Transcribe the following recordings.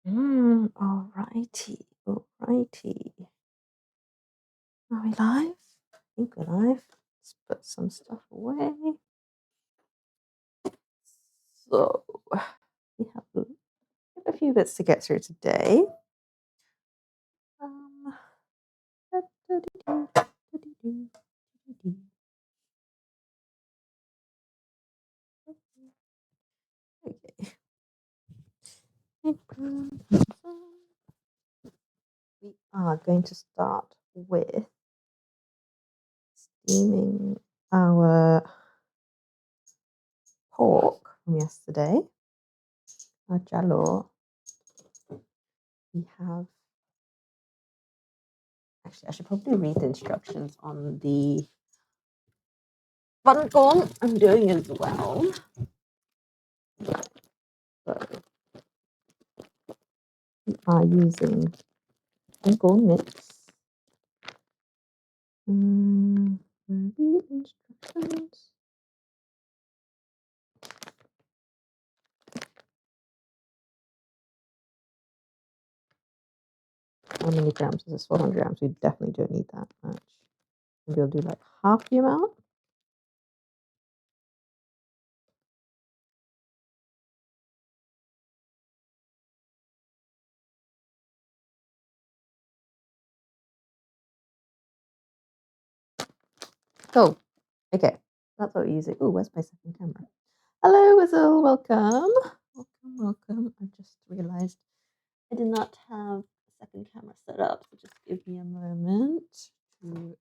Alrighty. Are we live? I think we're live. Let's put some stuff away. So we have a few bits to get through today. Okay. We are going to start with steaming our pork from yesterday. Our jalo. We have. Actually, I should probably read the instructions on the Bánh I'm doing as well. So we are using Bánh mix. Read instructions. How many grams is this? 400 grams. We definitely don't need that much. Maybe I'll do like half the amount. Cool. Okay, that's what we're using. Oh, where's my second camera? Hello, Whistle. Welcome. Welcome. I just realized I did not have a second camera set up, so just give me a moment to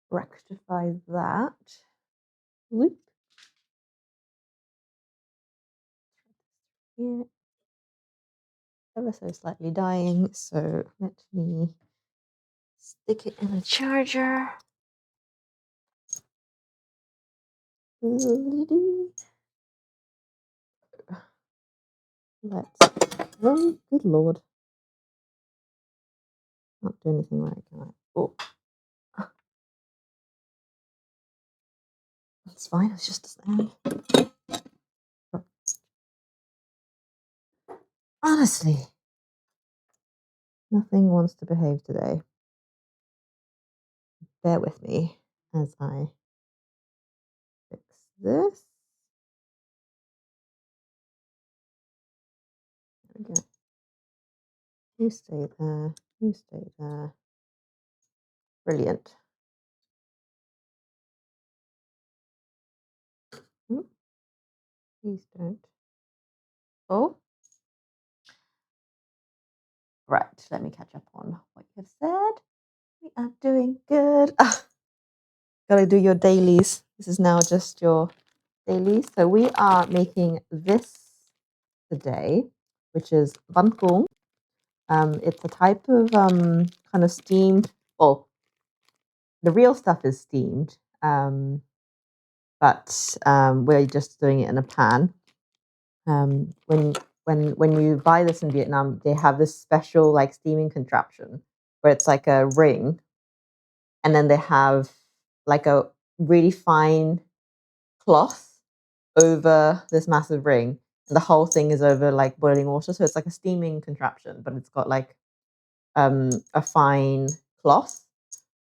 rectify that. Whoop. Here. Ever so slightly dying, so let me stick it in a charger. Let's run. Good lord. Not do anything right, can I? Oh. It's fine, it's just a stand. Honestly, nothing wants to behave today. Bear with me as I fix this. There we go. You stay there. You stay there. Brilliant. Please don't. Oh. Right, let me catch up on what you have said. We are doing good. Gotta do your dailies. This is now just your dailies. So we are making this today, which is Bánh. It's a type of kind of steamed. Well, the real stuff is steamed, but we're just doing it in a pan. When you buy this in Vietnam, they have this special like steaming contraption where it's like a ring, and then they have like a really fine cloth over this massive ring, and the whole thing is over like boiling water. So it's like a steaming contraption, but it's got like a fine cloth,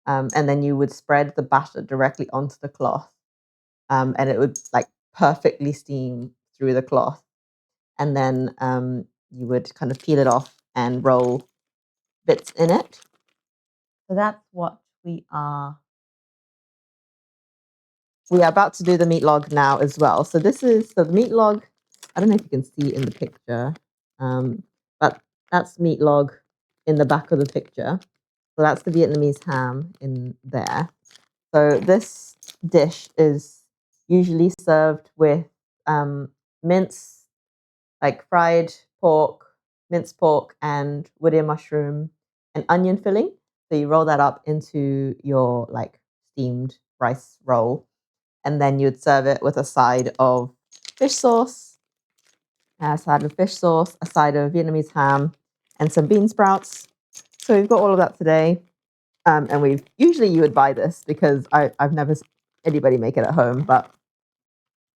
and then you would spread the batter directly onto the cloth, and it would like perfectly steam through the cloth, and then you would kind of peel it off and roll bits in it. So that's what we are about to do the meat log now as well. So this is the meat log. I don't know if you can see in the picture, but that's meat log in the back of the picture. So that's the Vietnamese ham in there. So this dish is usually served with mince, like fried pork, minced pork, and wood ear mushroom and onion filling. So you roll that up into your like steamed rice roll, and then you'd serve it with a side of fish sauce, a side of Vietnamese ham, and some bean sprouts. So we've got all of that today. And usually you would buy this because I've never seen anybody make it at home, but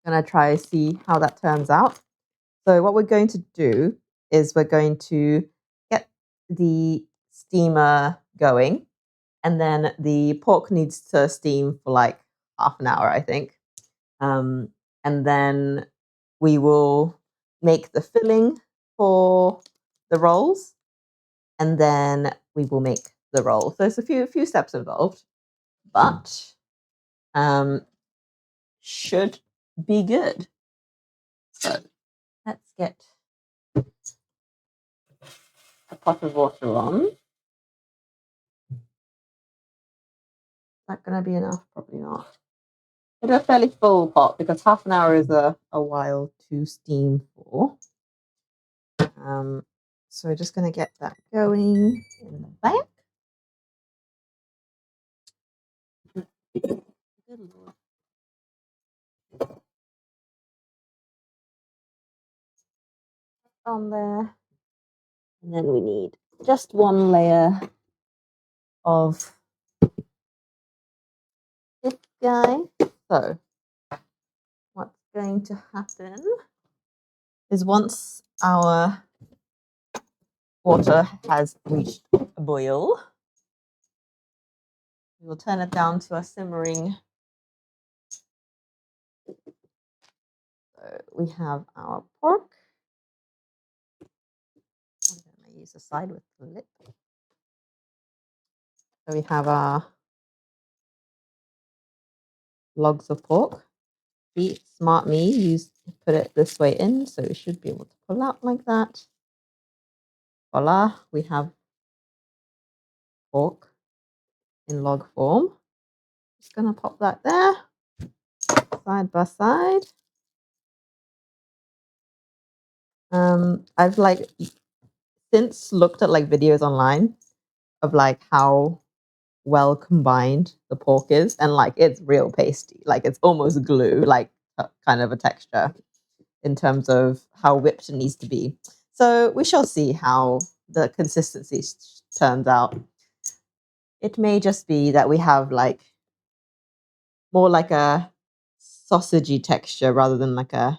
I'm going to try see how that turns out. So what we're going to do is we're going to get the steamer going, and then the pork needs to steam for like half an hour, I think. And then we will make the filling for the rolls, and then we will make the roll. So there's a few steps involved, but should be good. So let's get a pot of water on. Is that going to be enough? Probably not. It's a fairly full pot because half an hour is a while to steam for. So we're just going to get that going in the back. Good Lord. On there. And then we need just one layer of this guy. So what's going to happen is once our water has reached a boil, we will turn it down to a simmering. So we have our pork. I'm going to use the side with the lip. So we have our logs of pork. Be smart me, put it this way in, so we should be able to pull out like that. Voila, we have pork in log form. Just gonna pop that there, side by side. I've since looked at videos online of how well combined the pork is, and it's real pasty, it's almost glue, kind of a texture in terms of how whipped it needs to be. So we shall see how the consistency turns out. It may just be that we have more like a sausagey texture rather than a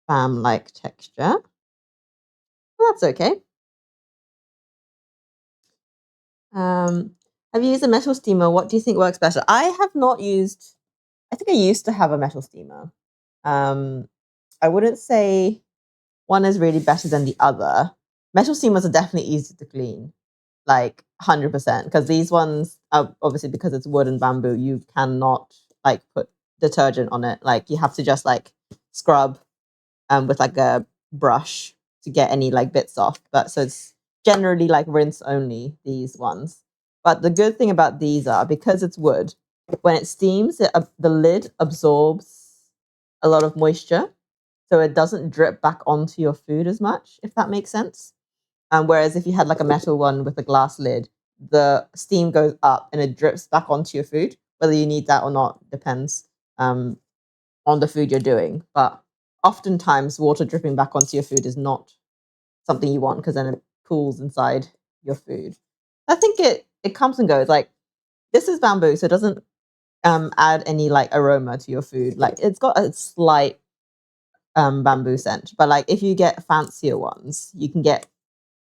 spam-like texture. Well, that's okay. Have you used a metal steamer? What do you think works better? I have not used. I think I used to have a metal steamer. I wouldn't say one is really better than the other. Metal steamers are definitely easy to clean, 100%. Because these ones, obviously, because it's wood and bamboo, you cannot put detergent on it. You have to just scrub with a brush to get any bits off. But so it's generally rinse only, these ones. But the good thing about these are, because it's wood, when it steams, the lid absorbs a lot of moisture, so it doesn't drip back onto your food as much, if that makes sense. Whereas if you had a metal one with a glass lid, the steam goes up and it drips back onto your food. Whether you need that or not depends on the food you're doing. But oftentimes, water dripping back onto your food is not something you want, because then it pools inside your food. I think it comes and goes. This is bamboo, so it doesn't add any aroma to your food. It's got a slight bamboo scent, but if you get fancier ones, you can get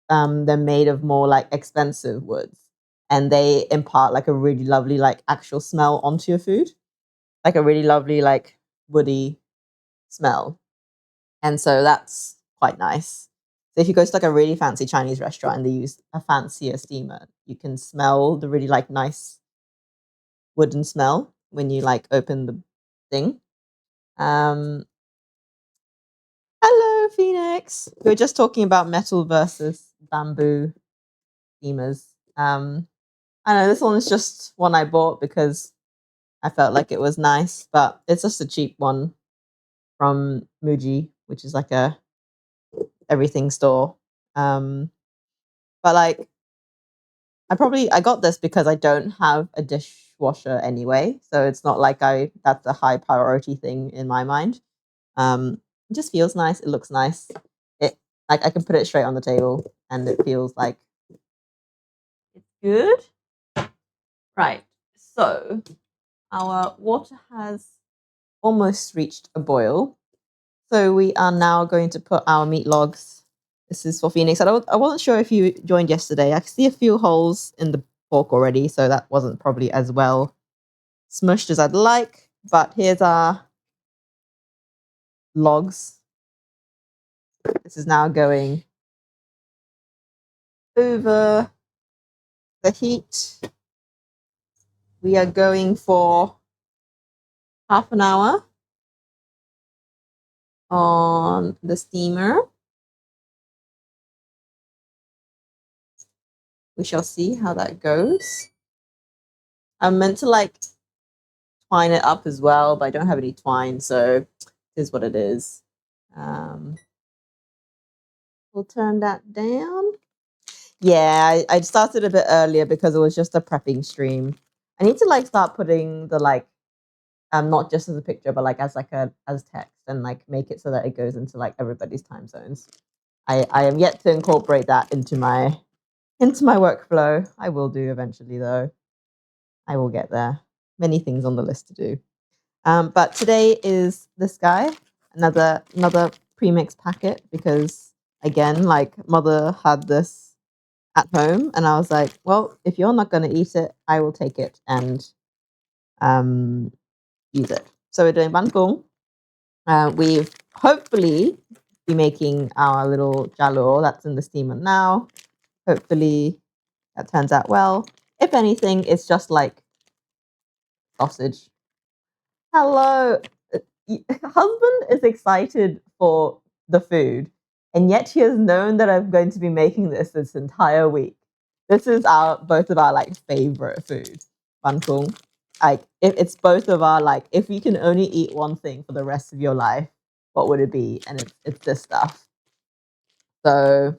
they're made of more expensive woods, and they impart a really lovely actual smell onto your food, a really lovely woody smell. And so that's quite nice. So if you go to a really fancy Chinese restaurant and they use a fancier steamer, you can smell the really nice wooden smell when you open the thing. Hello, Phoenix. We were just talking about metal versus bamboo steamers. I know this one is just one I bought because I felt like it was nice, but it's just a cheap one from Muji, which is a everything store. But I got this because I don't have a dishwasher anyway, so it's not that's a high priority thing in my mind. It just feels nice. It looks nice. It I can put it straight on the table, and it feels like it's good. Right. So our water has almost reached a boil. So we are now going to put our meat logs This is for Phoenix. I wasn't sure if you joined yesterday. I see a few holes in the pork already, so that wasn't probably as well smushed as I'd like. But here's our logs. This is now going over the heat. We are going for half an hour on the steamer. We shall see how that goes. I'm meant to like twine it up as well, but I don't have any twine, so it is what it is. We'll turn that down. Yeah, I started a bit earlier because it was just a prepping stream. I need to like start putting the like not just as a picture, but like as text and like make it so that it goes into like everybody's time zones. I am yet to incorporate that into my workflow. I will do eventually though. I will get there. Many things on the list to do. But today is this guy, another premix packet because again, like mother had this at home, and I was like, well, if you're not going to eat it, I will take it and use it. So we're doing Bánh. We've hopefully be making our little jalur that's in the steamer now. Hopefully that turns out well. If anything, it's just like sausage. Hello. Husband is excited for the food, and yet he has known that I'm going to be making this entire week. This is both of our like favorite food. Bánh. Like if it's both of our like if you can only eat one thing for the rest of your life, what would it be? And it's this stuff. So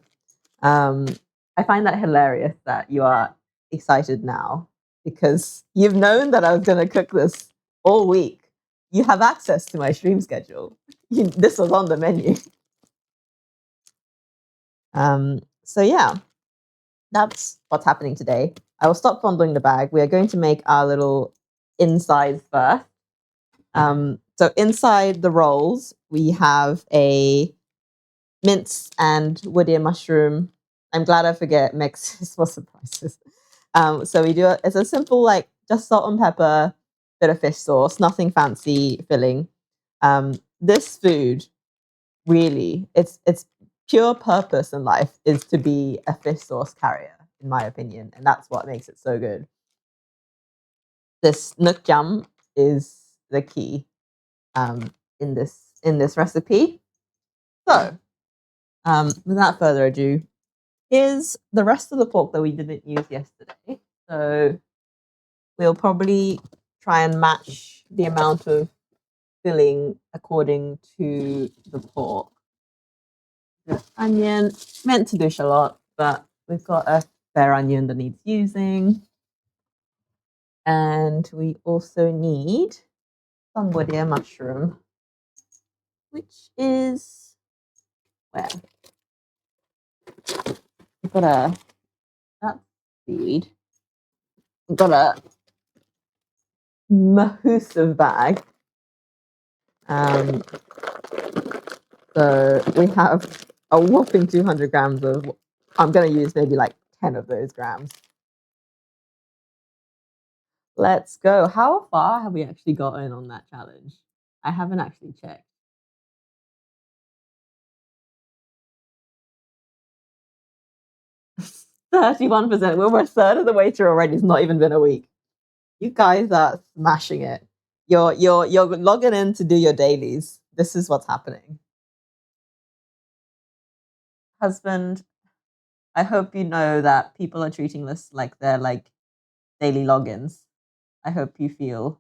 I find that hilarious that you are excited now because you've known that I was going to cook this all week. You have access to my stream schedule. This was on the menu. So yeah, that's what's happening today. I will stop fondling the bag. We are going to make our little insides first. So inside the rolls, we have a mince and wood ear mushroom. I'm glad I forget mixes for surprises. So we do it's a simple like just salt and pepper, bit of fish sauce, nothing fancy filling. This food really, its pure purpose in life is to be a fish sauce carrier, in my opinion, and that's what makes it so good. This nước chấm is the key in this recipe. So, without further ado, here's the rest of the pork that we didn't use yesterday. So we'll probably try and match the amount of filling according to the pork. The onion, meant to dish a lot, but we've got a fair onion that needs using. And we also need some wood ear mushroom, which is where? We've got that's seaweed. We've got a massive bag. So we have a whopping 200 grams of, I'm going to use maybe like 10 of those grams. Let's go. How far have we actually gotten on that challenge? I haven't actually checked. 31%. We're a third of the way through already. It's not even been a week. You guys are smashing it. You're logging in to do your dailies. This is what's happening. Husband, I hope you know that people are treating this like they're like daily logins. I hope you feel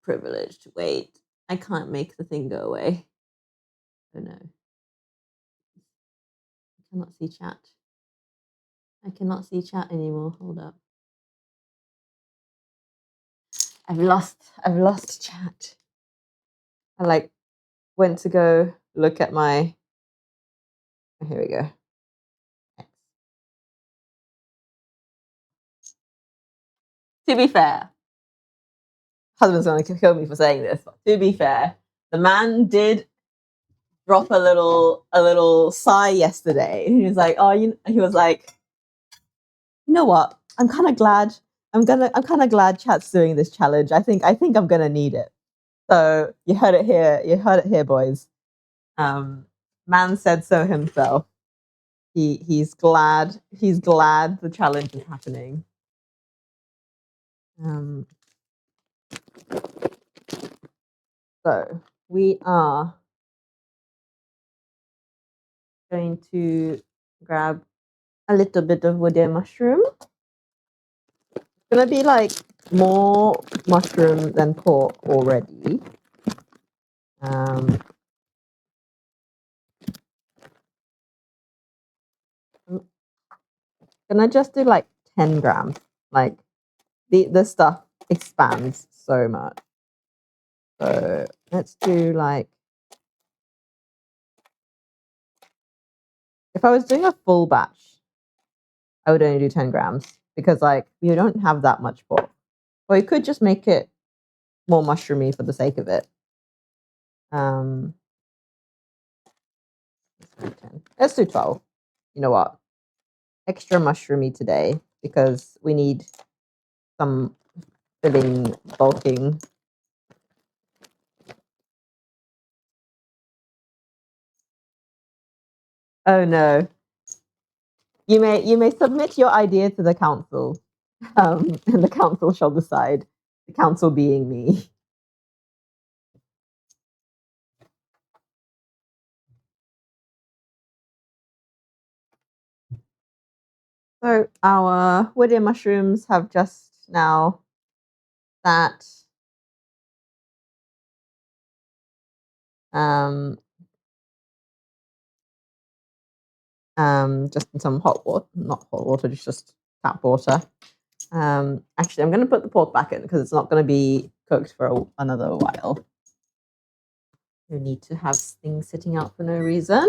privileged. Wait, I can't make the thing go away. Oh no. I cannot see chat. I cannot see chat anymore. Hold up. I've lost chat. I like went to go look at my here we go. To be fair, husband's going to kill me for saying this. But to be fair, the man did drop a little sigh yesterday. He was like, he was like, you know what? I'm kind of glad. I'm kind of glad Chat's doing this challenge. I think I'm gonna need it. So you heard it here. You heard it here, boys. Um, Man said so himself. He's glad. He's glad the challenge is happening. Um, so we are going to grab a little bit of woody mushroom. It's gonna be like more mushroom than pork already. Um, Can I just do like 10 grams? Like the stuff expands so much. So let's do like, if I was doing a full batch, I would only do 10 grams because like you don't have that much pork. Or you could just make it more mushroomy for the sake of it. Um, let's do 12. You know what? Extra mushroomy today because we need some filling, bulking. Oh no. You may submit your idea to the council, and the council shall decide. The council being me. So our woody mushrooms have just now sat um, just in some hot water, not hot water, just tap water. Actually, I'm going to put the pork back in because it's not going to be cooked for another while. No need to have things sitting out for no reason.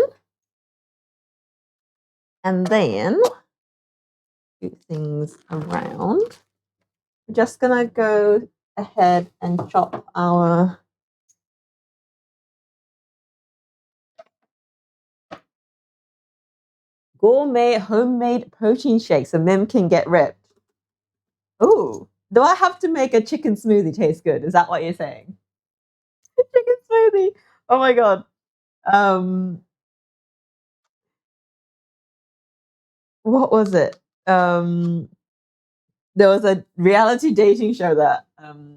And then do things around. We're just going to go ahead and chop our gourmet homemade protein shake so Mim can get ripped. Ooh, do I have to make a chicken smoothie taste good? Is that what you're saying? Chicken smoothie. Oh my god. Um, what was it? There was a reality dating show that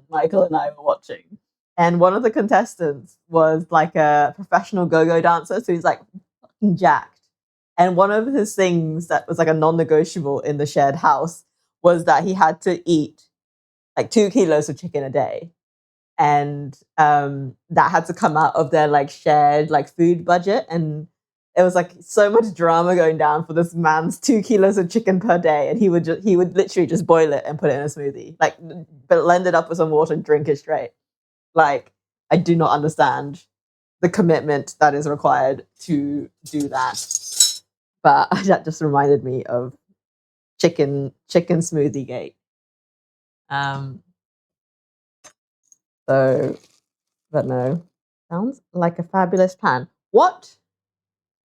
Michael and I were watching, and one of the contestants was like a professional go-go dancer, so he's like fucking jacked. And one of his things that was like a non-negotiable in the shared house was that he had to eat like 2 kilos of chicken a day, and that had to come out of their like shared like food budget. And it was like so much drama going down for this man's 2 kilos of chicken per day, and he would literally just boil it and put it in a smoothie, like blend it up with some water and drink it straight. Like I do not understand the commitment that is required to do that, but that just reminded me of chicken smoothie gate. um so But no, sounds like a fabulous plan. What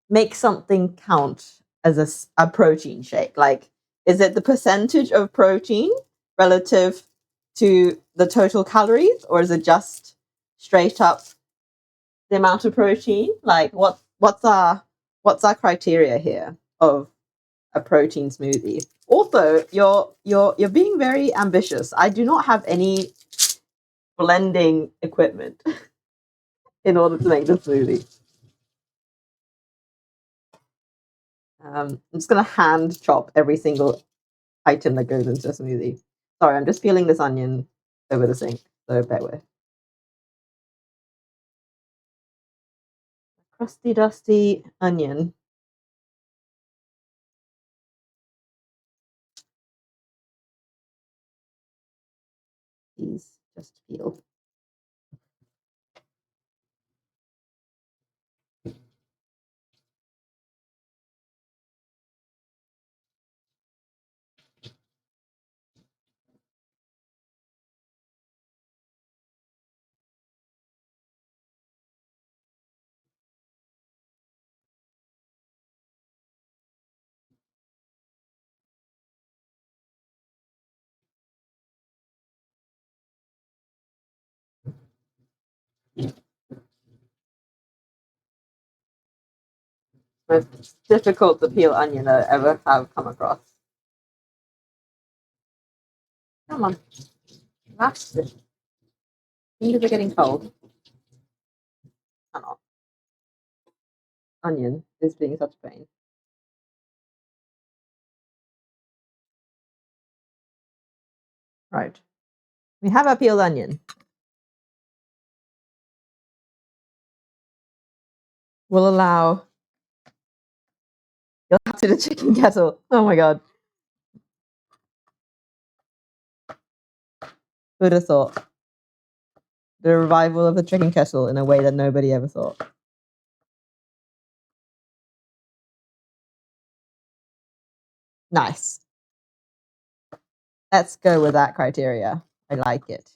makes something count as a protein shake? Like, is it the percentage of protein relative to the total calories, or is it just straight up the amount of protein? Like, what's our criteria here of a protein smoothie? Also, you're being very ambitious. I do not have any blending equipment in order to make the smoothie. I'm just gonna hand chop every single item that goes into a smoothie. Sorry, I'm just peeling this onion over the sink, so bear with. Crusty, dusty onion. Please just peel. Most difficult to peel onion I ever have come across. Come on, that's it. Fingers are getting cold. Cannot. Onion is being such a pain. Right. We have our peeled onion. We'll allow. You'll have to the chicken kettle. Oh my god. Who'd have thought? The revival of the chicken kettle in a way that nobody ever thought. Nice. Let's go with that criteria. I like it.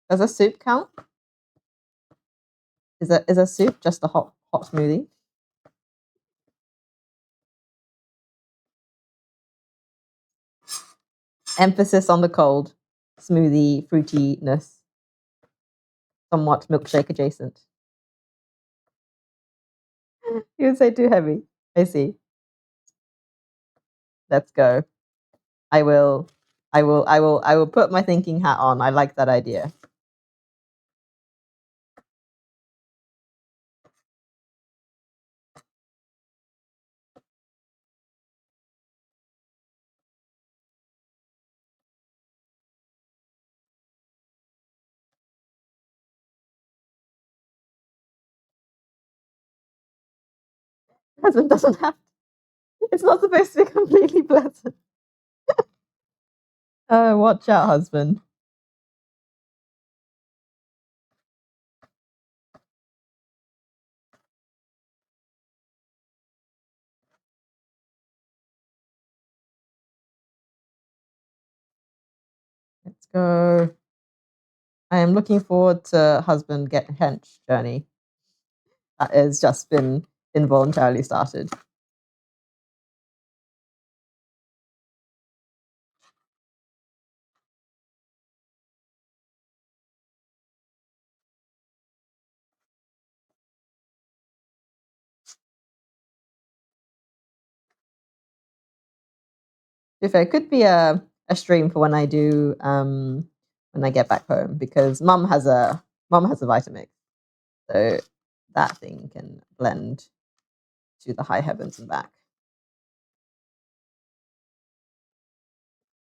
Does a soup count? Is a soup just a hot smoothie? Emphasis on the cold. Smoothie, fruitiness. Somewhat milkshake adjacent. You would say too heavy. I see. Let's go. I will put my thinking hat on. I like that idea. Husband doesn't have. It's not supposed to be completely pleasant. Oh, watch out, husband. Let's go. I am looking forward to husband get hench journey. That has just been involuntarily started. If it could be a stream for when I do when I get back home, because mum has a Vitamix, so that thing can blend to the high heavens and back.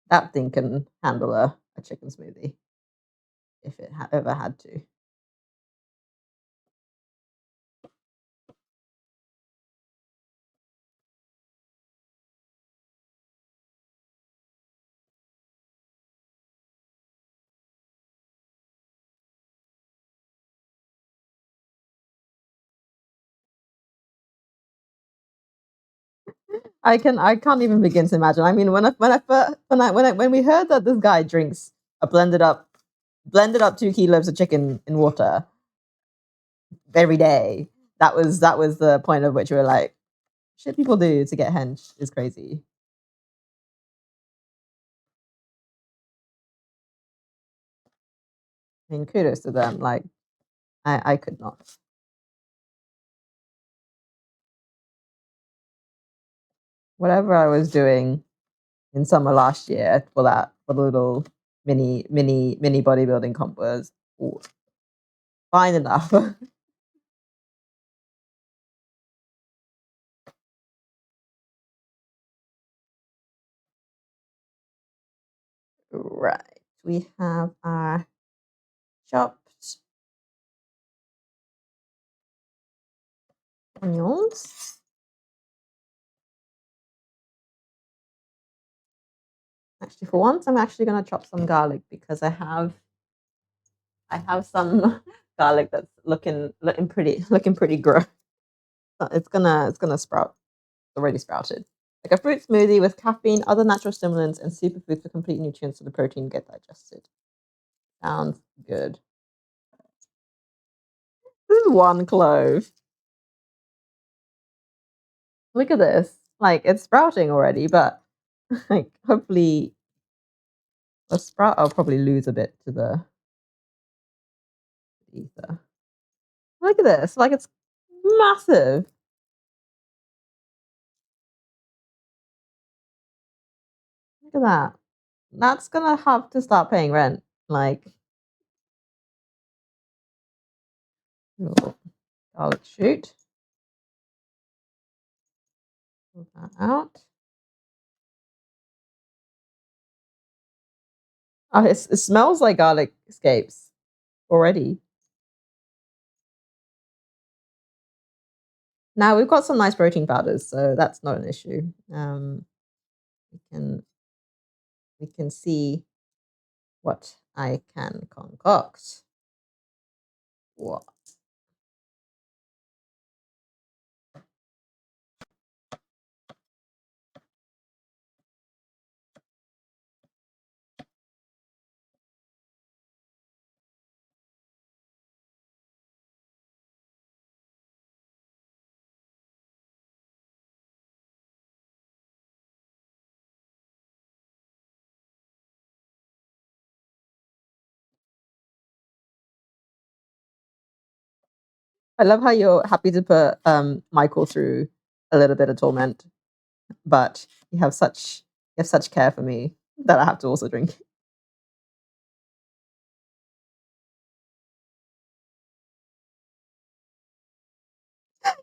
That thing can handle a chicken smoothie if it ever had to. I can't even begin to imagine. I mean, when we heard that this guy drinks a blended up 2 kilos of chicken in water every day, that was the point at which we were like, shit people do to get hench is crazy. I mean, kudos to them. Like, I could not. Whatever I was doing in summer last year for the little mini bodybuilding comp was fine enough. Right. We have our chopped onions. Actually, for once, I'm actually going to chop some garlic because I have some garlic that's looking pretty gross. It's gonna sprout. It's already sprouted. Like a fruit smoothie with caffeine, other natural stimulants, and superfoods for complete nutrients so the protein get digested. Sounds good. This is one clove. Look at this. Like it's sprouting already, but like hopefully The sprout, I'll probably lose a bit to the ether. Look at this, like it's massive. Look at that. That's gonna have to start paying rent. Like, little garlic shoot. Pull that out. Oh, it smells like garlic escapes already. Now we've got some nice protein powders, so that's not an issue. We can see what I can concoct. What? I love how you're happy to put Michael through a little bit of torment, but you have such care for me that I have to also drink.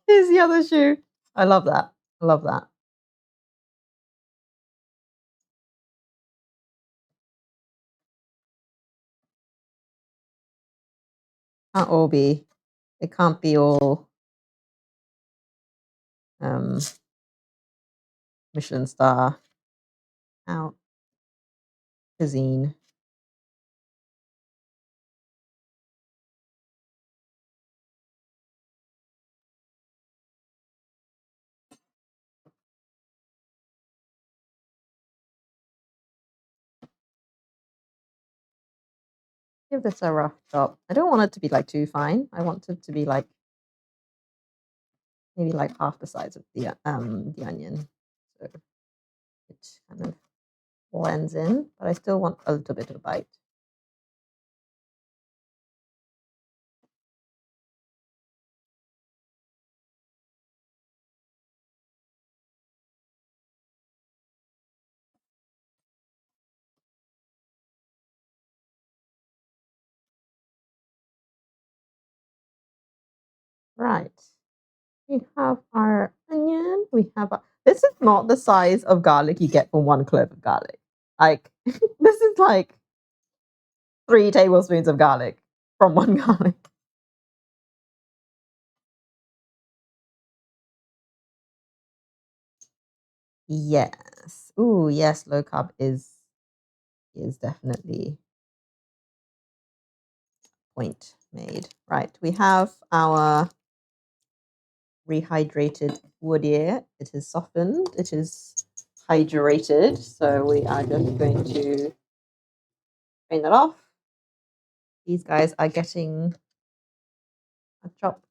Here's the other shoe. I love that. I love that. Can't all be. It can't be all um, Michelin star out cuisine. Give this a rough chop. I don't want it to be like too fine. I want it to be like maybe like half the size of the onion, so it kind of blends in. But I still want a little bit of a bite. Right. We have our onion. We have this is not the size of garlic you get from one clove of garlic. Like this is like 3 tablespoons of garlic from one garlic. Yes. Ooh, yes, low carb is definitely point made. Right. We have our rehydrated wood here. It is softened. It is hydrated. So we are just going to drain that off. These guys are getting a chop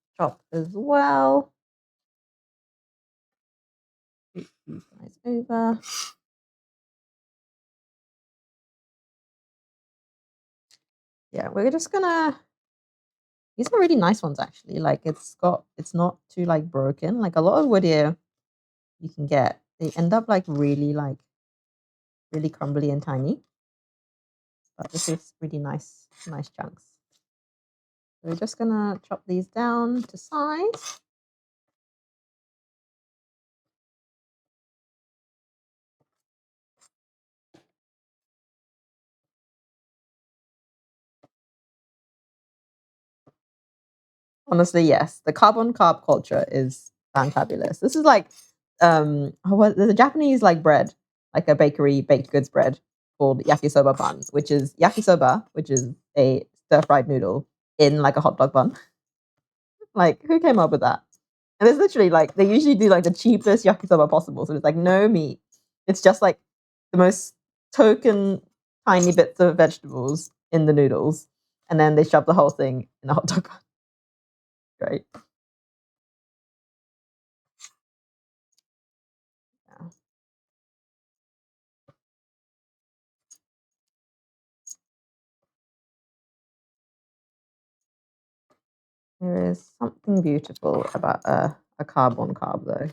as well. These guys over. Yeah, we're just gonna. These are really nice ones actually. Like it's not too like broken. Like a lot of wood here you can get. They end up like really crumbly and tiny. But this is really nice chunks. So we're just gonna chop these down to size. Honestly, yes, the carb culture is fantabulous. This is like there's a Japanese like bread, like a bakery baked goods bread called yakisoba bun, which is yakisoba, which is a stir fried noodle in like a hot dog bun. Like, who came up with that? And it's literally like they usually do like the cheapest yakisoba possible. So it's like no meat. It's just like the most token tiny bits of vegetables in the noodles. And then they shove the whole thing in a hot dog bun. Great. Yeah. There is something beautiful about a carb on carb, though.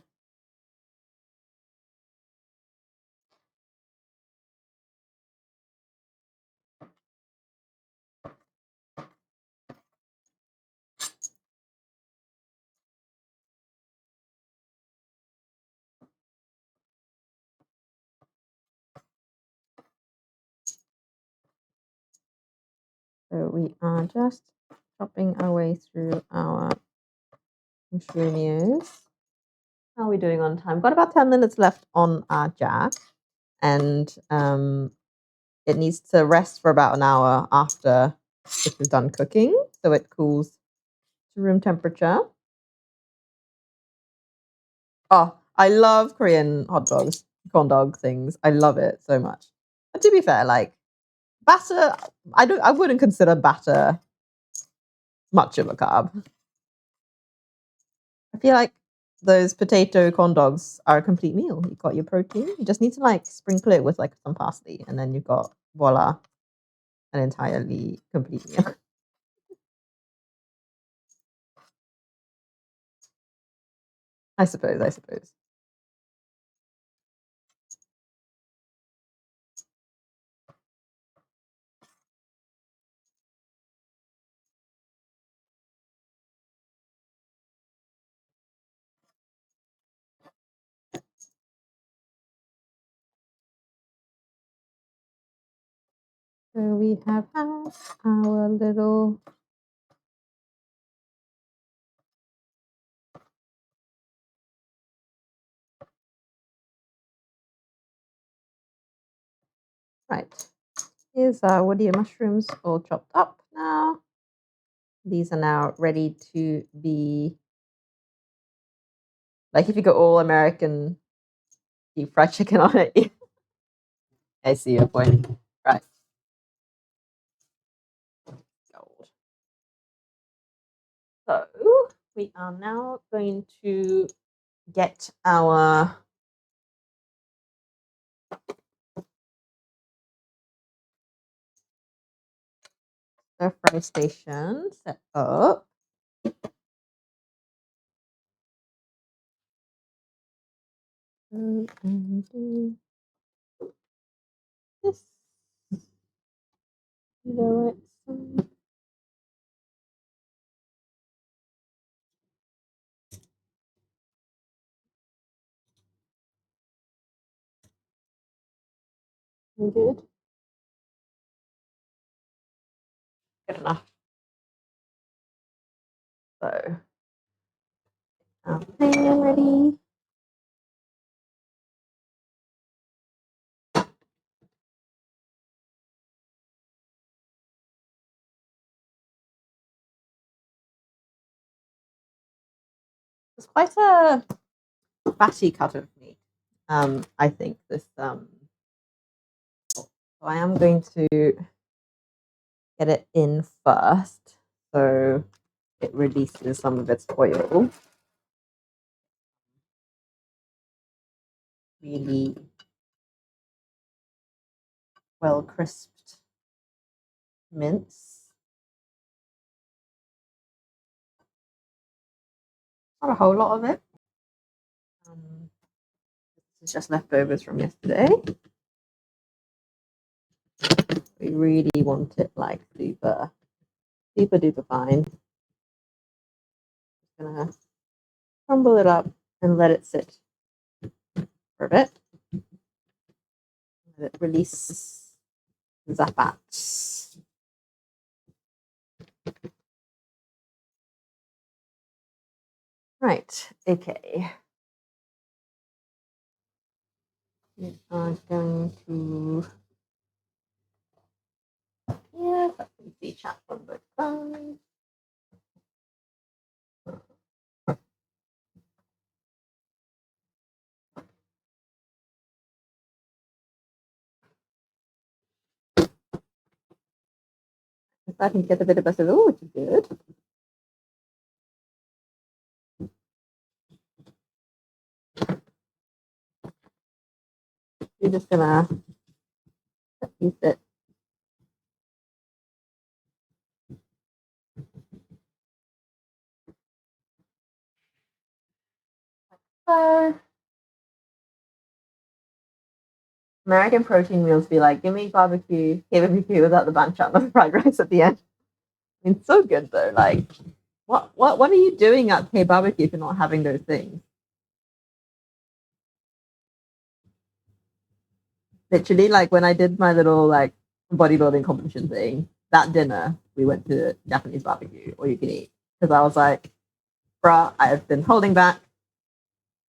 So we are just chopping our way through our mushroomiers. How are we doing on time? Got about 10 minutes left on our jack, and it needs to rest for about an hour after this is done cooking, so it cools to room temperature. Oh, I love Korean hot dogs, corn dog things. I love it so much. But to be fair, like batter, I wouldn't consider batter much of a carb. I feel like those potato corn dogs are a complete meal. You've got your protein. You just need to like sprinkle it with like some parsley, and then you've got voila, an entirely complete meal. I suppose. I suppose. So we have had our little right. Here's our woody mushrooms all chopped up now. These are now ready to be like if you go all American deep fried chicken on it. I see your point. Right. Gold. So we are now going to get our stir fry station set up. And do this. Lower it some. Good. Good enough. So, our pan ready. It's quite a fatty cut of meat. I think this. So I am going to get it in first, so it releases some of its oil. Really well crisped mince. Not a whole lot of it. This is just leftovers from yesterday. We really want it like super, super duper fine. Just gonna crumble it up and let it sit for a bit. Let it release the fat. Right, okay. We are going to let me see chat on both sides. I'm starting to get a bit of a sizzle, which is good. You're just gonna use it So American protein meals be like, give me barbecue, KBBQ without the banchan and the fried rice at the end. I mean, so good though. Like, what are you doing at K barbecue if you're not having those things? Literally, like when I did my little like bodybuilding competition thing, that dinner we went to Japanese barbecue, all you can eat, because I was like, bruh, I've been holding back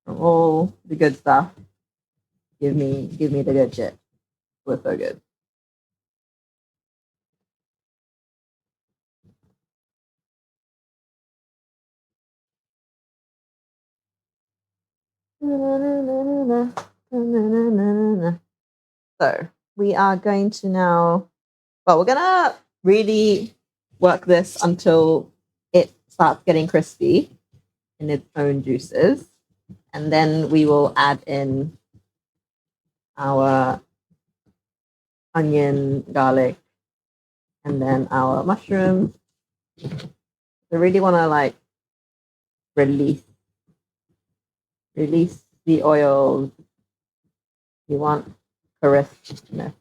from all the good stuff. Give me the good shit. It was so good. So we are going to now, well, we're gonna really work this until it starts getting crispy in its own juices. And then we will add in our onion, garlic, and then our mushrooms. I really want to like release the oils. You want crispness.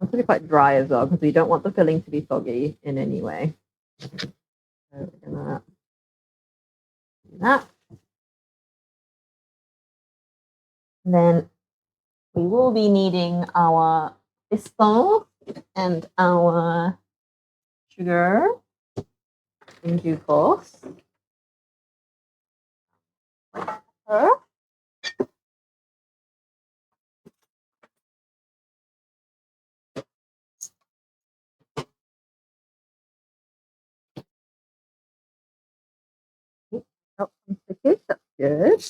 It's going to be quite dry as well because we don't want the filling to be soggy in any way. So we're gonna do that. And then we will be needing our piston and our sugar in due course. Pepper. Oh, that's good.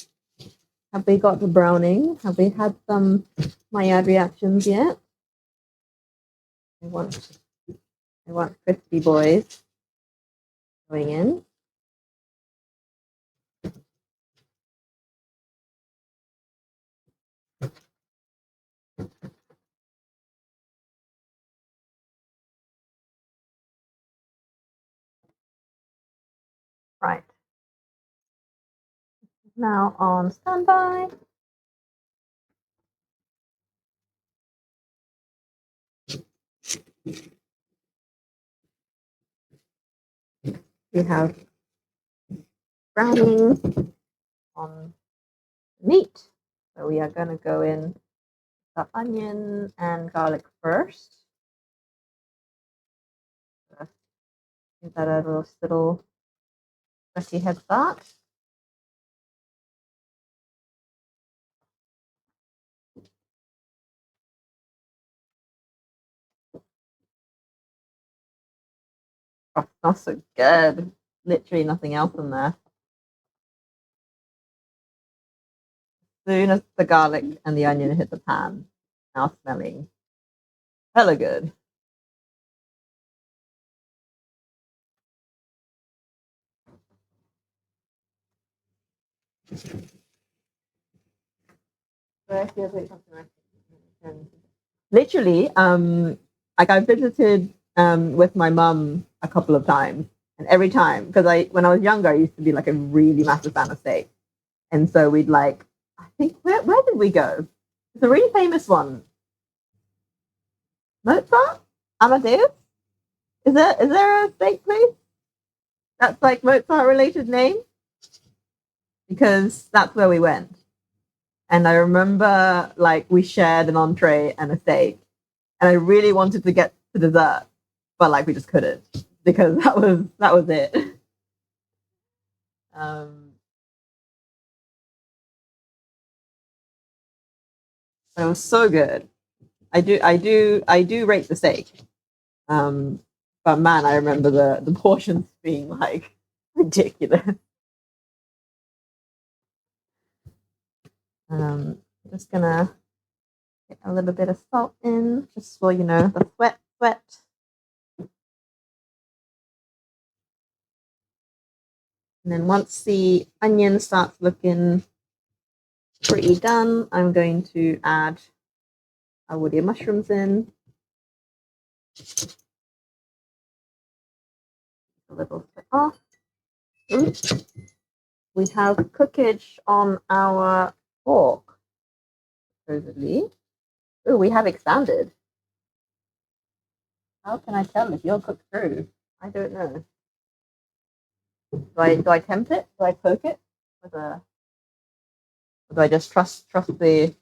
Have we got the browning? Have we had some myad reactions yet? I want crispy boys going in. Right. Now on standby. We have browning on meat. So we are going to go in the onion and garlic first. Give that a little messy head start. Oh, smells so good. Literally nothing else in there. As soon as the garlic and the onion hit the pan, now smelling hella good. Literally, like I visited with my mum a couple of times, and every time, because when I was younger, I used to be like a really massive fan of steak, and so we'd like, I think where did we go? It's a really famous one. Mozart, Amadeus. Is there a steak place that's like Mozart related name? Because that's where we went. And I remember like we shared an entree and a steak, and I really wanted to get to dessert, but like we just couldn't because that was it. Um, but it was so good. I do rate the steak. Um, but man, I remember the portions being like ridiculous. Just gonna get a little bit of salt in, just for the sweat. And then once the onion starts looking pretty done, I'm going to add our woody mushrooms in. A little bit off. We have cookage on our pork, supposedly. Oh, we have expanded. How can I tell if you're cooked through? I don't know. Do I tempt it? Do I poke it with a? Or do I just trust the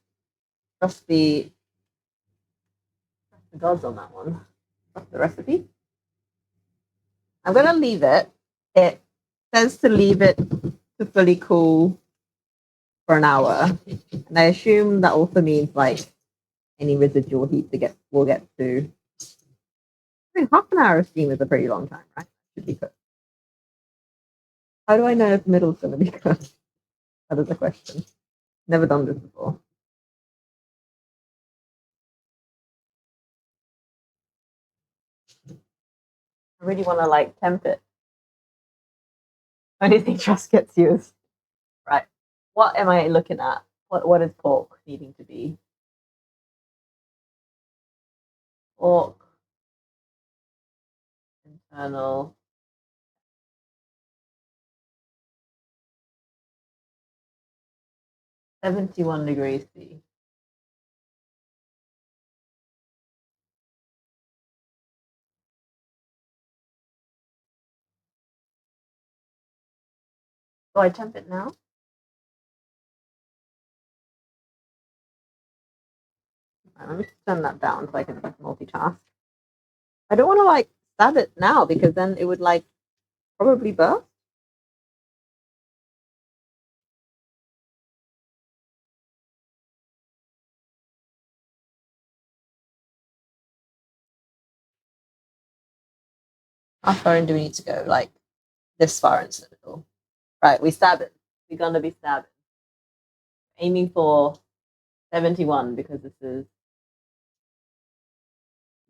gods on that one? Trust the recipe. I'm gonna leave it. It says to leave it to fully cool for an hour, and I assume that also means like any residual heat will get to. I mean, half an hour of steam is a pretty long time, right? Should be cooked. How do I know if the middle's going to be cooked? That is a question. Never done this before. I really want to like temp it. Only thing trust gets used. Right. What am I looking at? What is pork needing to be? Pork, internal. 71 degrees C. Do I temp it now? Right, let me turn that down so I can multitask. I don't want to like stab it now because then it would like probably burst. How far in do we need to go? Like this far into the middle. Right, we stab it. We're gonna be stabbing. Aiming for 71 because this is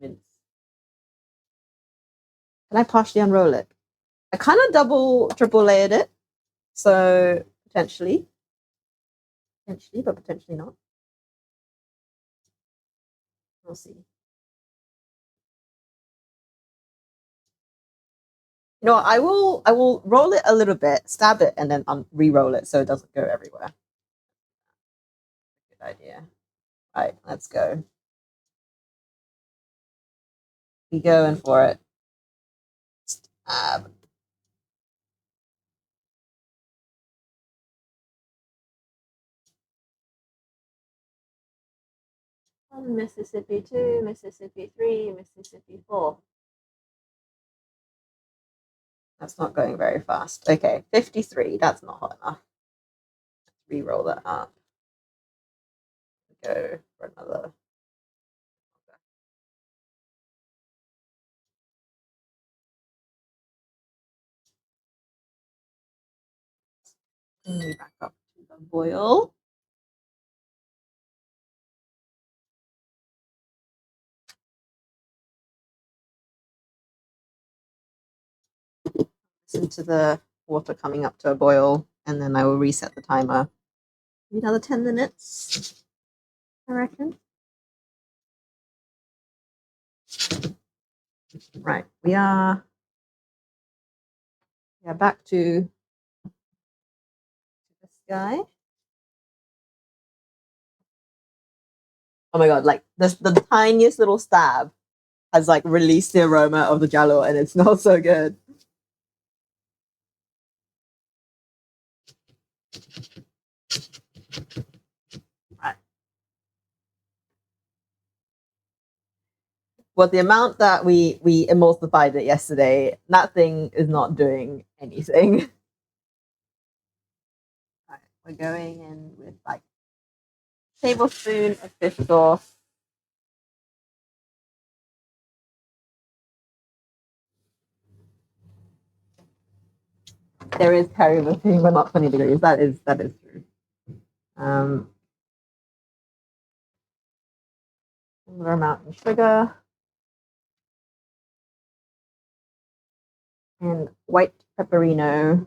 mince. Can I partially unroll it? I kind of triple layered it. So potentially, but potentially not. We'll see. You know what, I will roll it a little bit, stab it, and then re-roll it so it doesn't go everywhere. Good idea. Right, let's go. We going for it. Stab. Mississippi 2, Mississippi 3, Mississippi 4. That's not going very fast. Okay, 53. That's not hot enough. Let's re-roll that up. Go for another. And we back up to the boil. Listen to the water coming up to a boil, and then I will reset the timer. Maybe another 10 minutes, I reckon. Right, we are back to this guy. Oh my god, like the tiniest little stab has like released the aroma of the jello and it smells so good. Right. Well, the amount that we emulsified it yesterday, that thing is not doing anything. Right, we're going in with like a tablespoon of fish sauce. There is curry with being but not 20 degrees. That is true. Similar amount of sugar and white pepperino.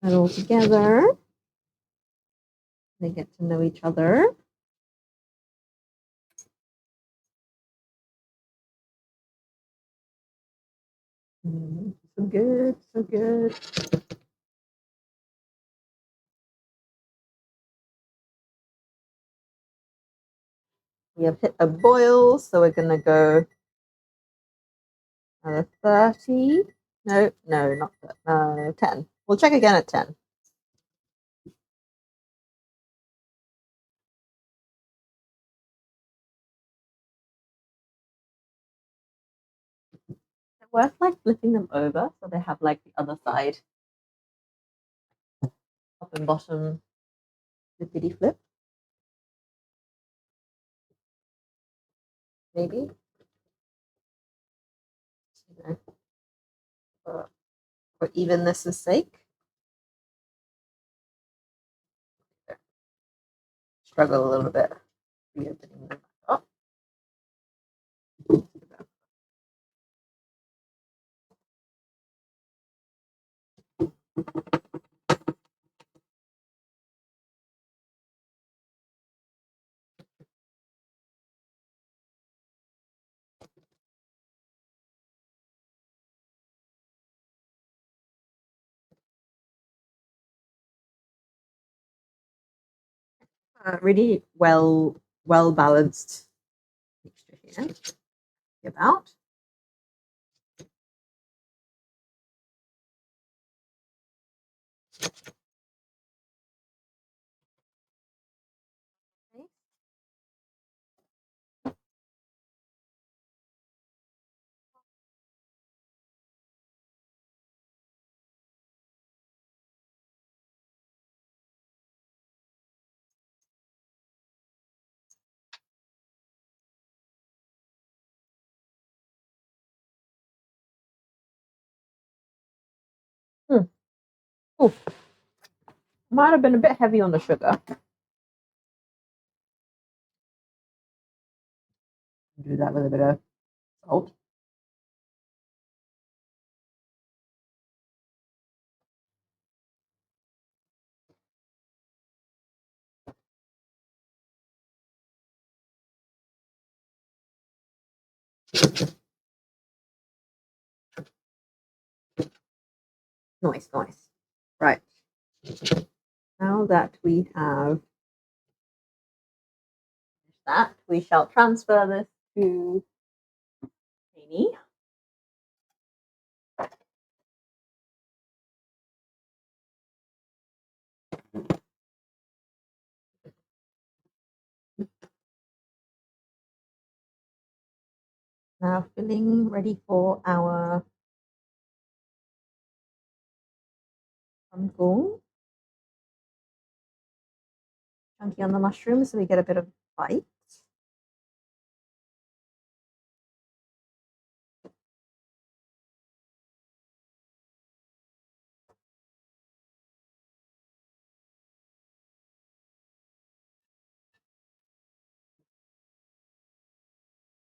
it all together. They get to know each other. So good, so good. We have hit a boil, so we're gonna go another 30. No, not 10. We'll check again at 10. It's worth like flipping them over so they have like the other side, top and bottom, flippity flip. Maybe. You know, for evenness' sake. Struggle a little bit reopening them up. Really well balanced mixture here. About. Oh, might have been a bit heavy on the sugar. Do that with a bit of salt. Nice. Right. Now that we have that, we shall transfer this to Amy. Now filling ready for our Cuốn. Chunky on the mushrooms so we get a bit of bite.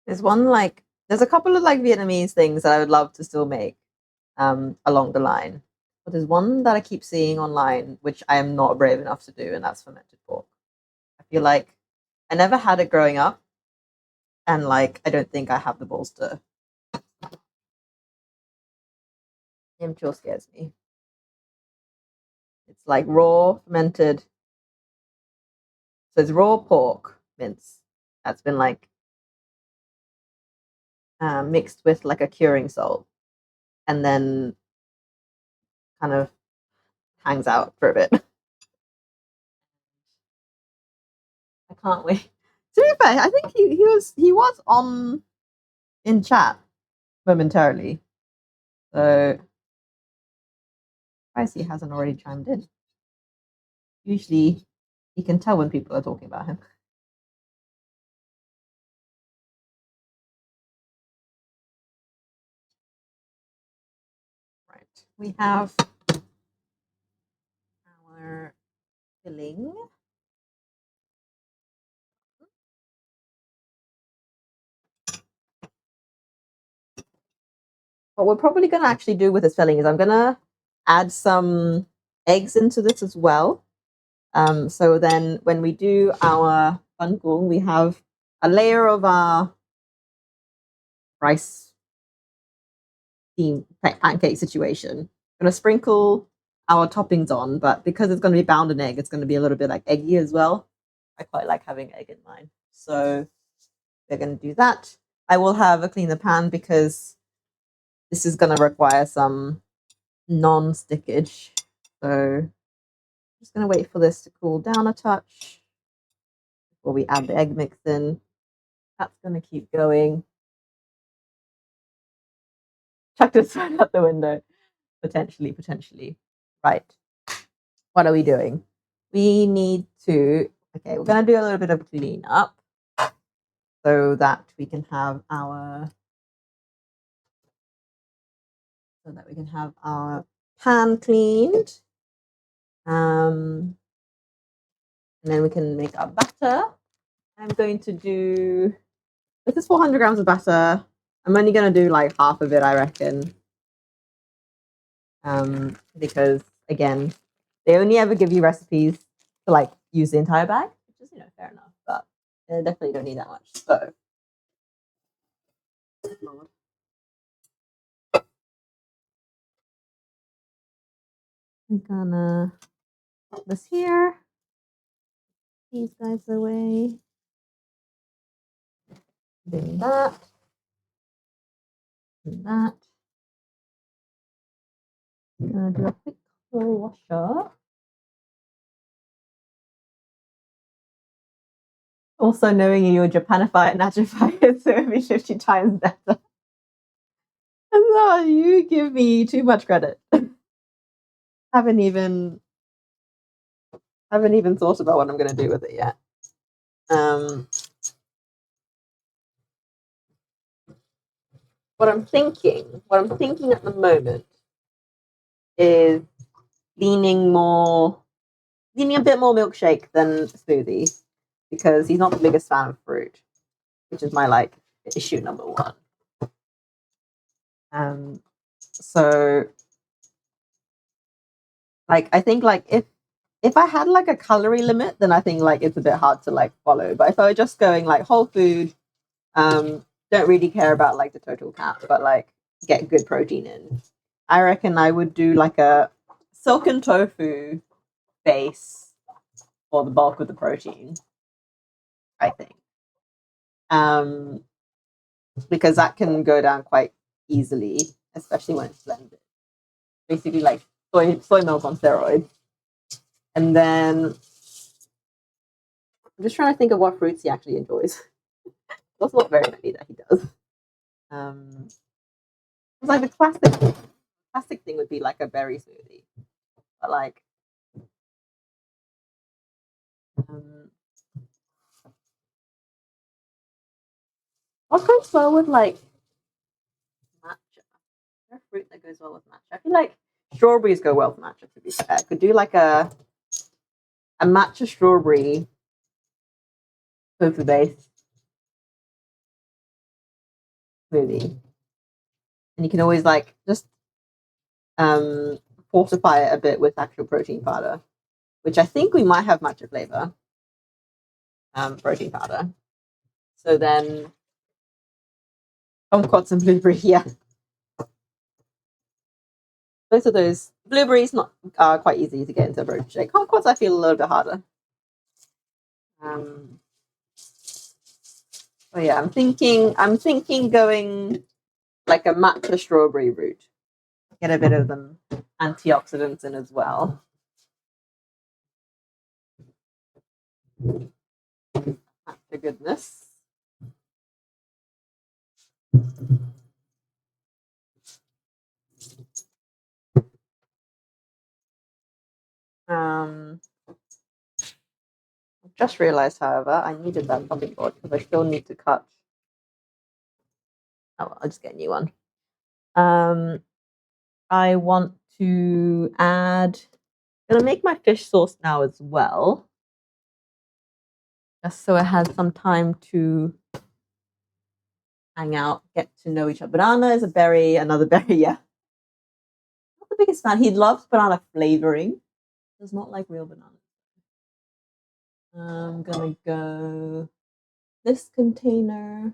There's a couple of like Vietnamese things that I would love to still make along the line. But there's one that I keep seeing online, which I am not brave enough to do, and that's fermented pork. I feel like I never had it growing up, and like I don't think I have the balls to. Immature scares me. It's like raw fermented. So it's raw pork mince that's been like mixed with like a curing salt, and then kind of hangs out for a bit. I can't wait. To be fair, I think he was on in chat momentarily. So surprised he hasn't already chimed in. Usually you can tell when people are talking about him. Right. We have our filling. What we're probably going to actually do with this filling is I'm going to add some eggs into this as well. So then when we do our Bánh, we have a layer of our rice pancake situation. I'm going to sprinkle our toppings on, but because it's going to be bound in egg, it's going to be a little bit like eggy as well. I quite like having egg in mine. So we're going to do that. I will have a cleaner pan because this is going to require some non-stickage. So I'm just going to wait for this to cool down a touch before we add the egg mix in. That's going to keep going. Chuck this right out the window. Potentially. Right. What are we doing? We need to, okay, we're going to do a little bit of cleanup so that we can have our, pan cleaned. And then we can make our batter. I'm going to do, this is 400 grams of batter. I'm only going to do like half of it, I reckon. Because again, they only ever give you recipes to like use the entire bag, which is, fair enough, but I definitely don't need that much. So I'm gonna put this here. These guys away. Doing that. And that. I'm gonna do a quick cold washer. Also, knowing you're Japanify and Natrify is going to be 50 times better. No, you give me too much credit. haven't even thought about what I'm going to do with it yet. What I'm thinking at the moment is leaning a bit more milkshake than smoothie because he's not the biggest fan of fruit, which is my issue number one. So I think if I had a calorie limit, then I think it's a bit hard to follow. But if I were just going whole food, don't really care about the total count, but get good protein in, I reckon I would do a silken tofu base for the bulk of the protein, I think. Because that can go down quite easily, especially when it's blended. Basically soy milk on steroids. And then I'm just trying to think of what fruits he actually enjoys. There's not very many that he does. It's the classic thing would be a berry smoothie. But what goes well with matcha? Is there a fruit that goes well with matcha? I feel strawberries go well with matcha, to be fair. I could do a matcha strawberry tofu base smoothie. And you can always just fortify it a bit with actual protein powder, which I think we might have matcha flavor protein powder. So then kumquats and blueberry, yeah. Both of those blueberries are quite easy to get into a protein shake. Kumquats I feel a little bit harder. Oh yeah, I'm thinking going a matcha strawberry route. Get a bit of them antioxidants in as well. Matcha goodness. Just realized, however, I needed that chopping board because I still need to cut. Oh, well, I'll just get a new one. I want to add. I'm gonna make my fish sauce now as well, just so it has some time to hang out, get to know each other. Banana is a berry, another berry, yeah. Not the biggest fan. He loves banana flavoring, Does not like real bananas. I'm gonna go this container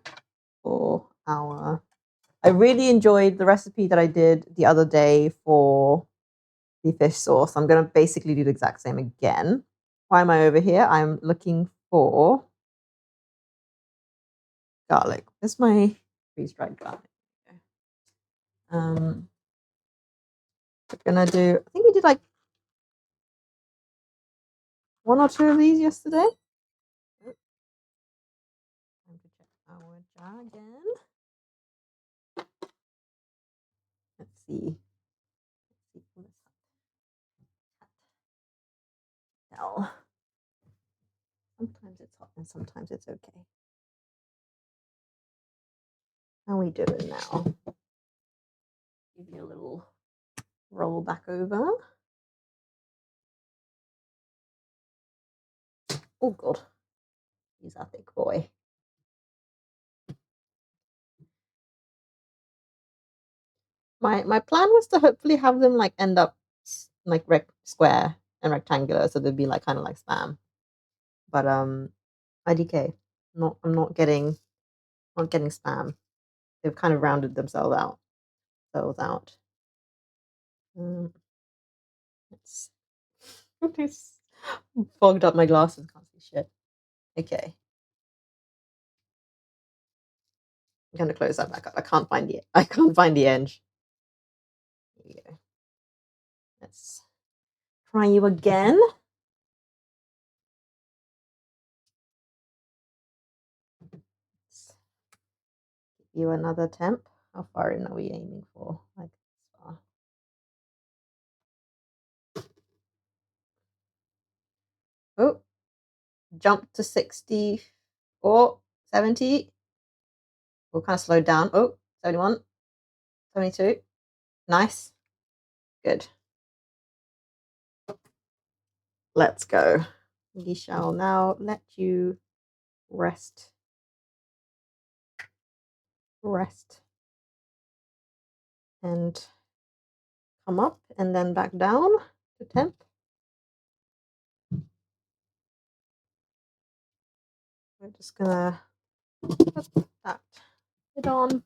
for our. I really enjoyed the recipe that I did the other day for the fish sauce. I'm gonna basically do the exact same again. Why am I over here? I'm looking for garlic. Where's my freeze-dried garlic? We're gonna do. I think we did like 1 or 2 of these yesterday. Time to check our jar again. Let's see. Hell. Sometimes it's hot and sometimes it's okay. How are we doing now? Give you a little roll back over. Oh god, he's a thick boy. My plan was to hopefully have them like end up like square and rectangular, so they'd be like kind of like spam. But IDK, I'm not getting spam. They've kind of rounded themselves out. It's it's fogged up my glasses. Can't see shit. Okay, I'm gonna close that back up. I can't find the edge. Here we go. Let's try you again. Let's give you another temp. How far in are we aiming for? Like this far. Oh, jump to 60 or 70. We'll kind of slow down. Oh, 71, 72. Nice. Good. Let's go. We shall now let you rest. And come up and then back down to temp. We're just gonna put that lid on.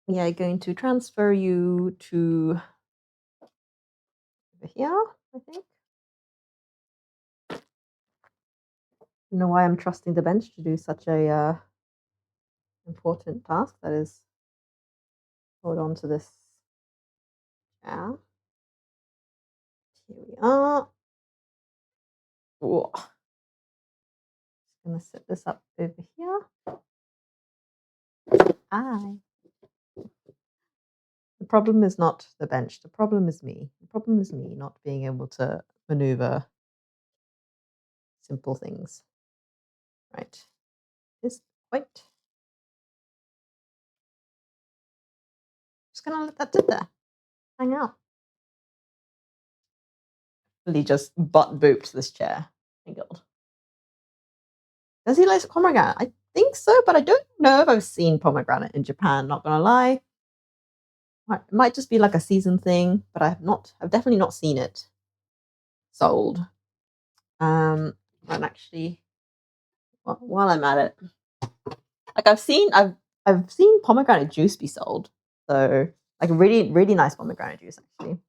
We are going to transfer you to over here, I think. I don't know why I'm trusting the bench to do such a important task. That is, hold on to this chair. Here we are. Whoa. Just gonna set this up over here. Hi. The problem is not the bench. The problem is me. The problem is me not being able to maneuver simple things. Right. This white. Just gonna let that sit there. Hang out. Really just butt booped this chair. My god. Does he like pomegranate? I think so, but I don't know if I've seen pomegranate in Japan, not gonna lie. It might just be like a season thing, but I've definitely not seen it sold. And actually, while I'm at it, like I've seen pomegranate juice be sold. So like really, really nice pomegranate juice actually.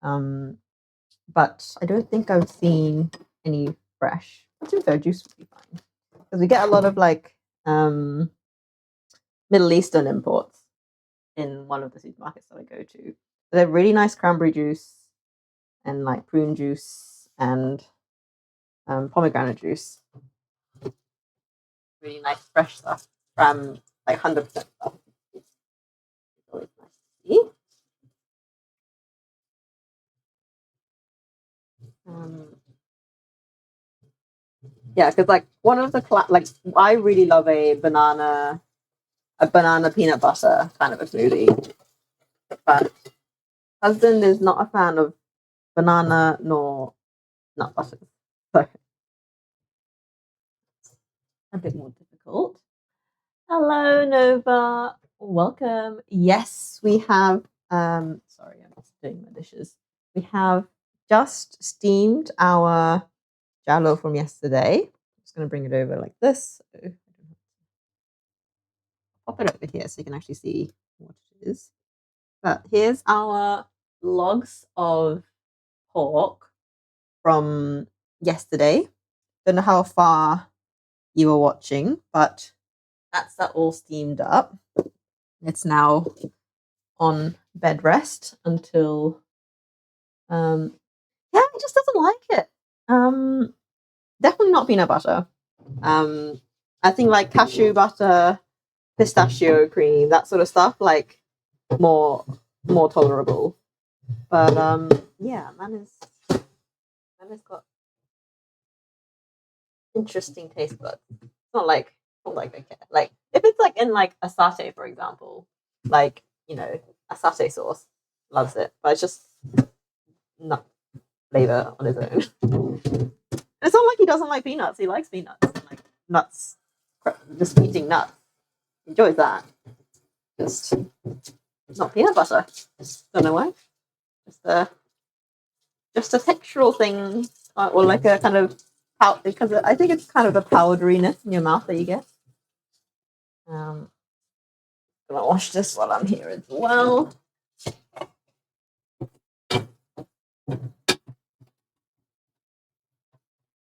But I don't think I've seen any fresh. But to be fair, juice would be fine. Because we get a lot of like Middle Eastern imports in one of the supermarkets that I go to. They have really nice cranberry juice and like prune juice and pomegranate juice. Really nice fresh stuff from like 100% stuff. It's always nice to see. Yeah, because like one of the I really love a banana peanut butter kind of a smoothie, but husband is not a fan of banana nor nut butters, so a bit more difficult. Hello, Nova. Welcome. Yes, we have Sorry, I'm just doing my dishes. We have just steamed our jalo from yesterday. I'm just going to bring it over like this. So pop it over here so you can actually see what it is. But here's our logs of pork from yesterday. Don't know how far you were watching, but that's that all steamed up. It's now on bed rest until yeah, it just doesn't like it. Definitely not peanut butter. I think like cashew butter, pistachio cream, that sort of stuff, like more tolerable. But yeah, man has got interesting taste buds. It's not like I care. Like if it's like in like a satay, for example, like a satay sauce, loves it. But it's just nut flavor on its own. It's not like he doesn't like peanuts. He likes peanuts. Like nuts, just eating nuts. He enjoys that. Just not peanut butter. Don't know why. Just a textural thing, or like a kind of because I think it's kind of a powderiness in your mouth that you get. Gonna wash this while I'm here as well.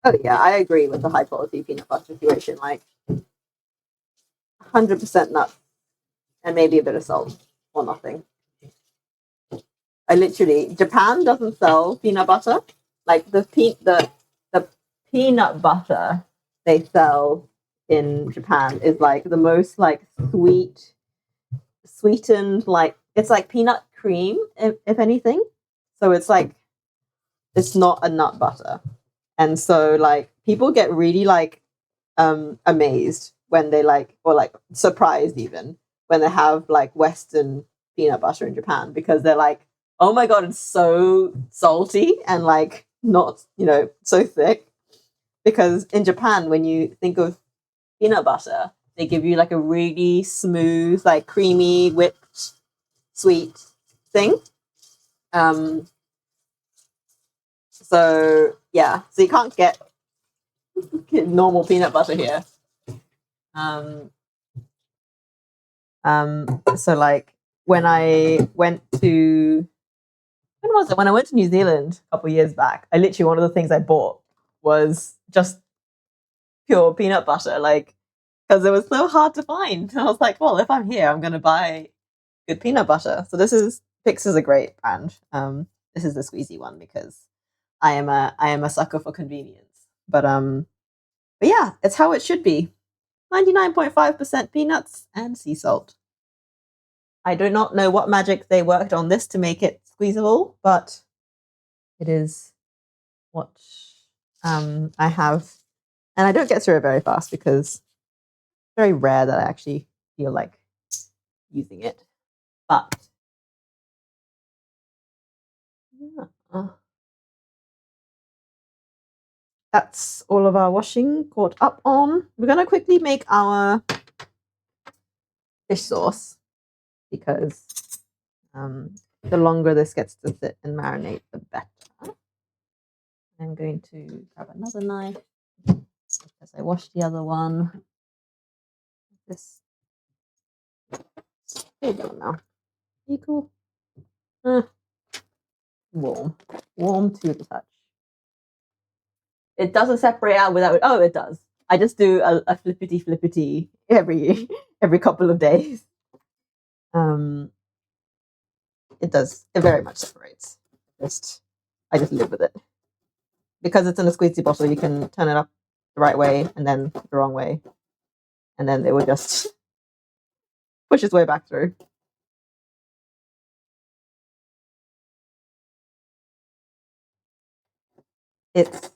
Oh yeah, I agree with the high quality peanut butter situation. Like 100% nuts and maybe a bit of salt or nothing. Japan doesn't sell peanut butter. Like the peanut butter they sell in Japan is like the most like sweetened, like it's like peanut cream if anything. So it's like it's not a nut butter. And so like people get really like amazed when they like, or like surprised even when they have like Western peanut butter in Japan, because they're like, oh my god, it's so salty and like not, so thick. Because in Japan, when you think of peanut butter, they give you like a really smooth, like creamy, whipped, sweet thing. So yeah, so you can't get normal peanut butter here. So like when I went to when was it? When I went to New Zealand a couple of years back, I literally one of the things I bought was just pure peanut butter, like because it was so hard to find. And I was like, well, if I'm here, I'm gonna buy good peanut butter. So Pix is a great brand. This is the squeezy one because I am a sucker for convenience. But yeah, it's how it should be. 99.5% peanuts and sea salt. I do not know what magic they worked on this to make it squeezable, but it is what I have. And I don't get through it very fast because it's very rare that I actually feel like using it. But yeah. That's all of our washing caught up on. We're going to quickly make our fish sauce because the longer this gets to sit and marinate, the better. I'm going to grab another knife because I washed the other one. This. There you go now. Are you cool? Warm to the touch. It doesn't separate out without. Oh, it does. I just do a flippity every couple of days. It does. It very much separates. I just live with it because it's in a squeezy bottle. You can turn it up the right way and then the wrong way, and then it will just push its way back through. It's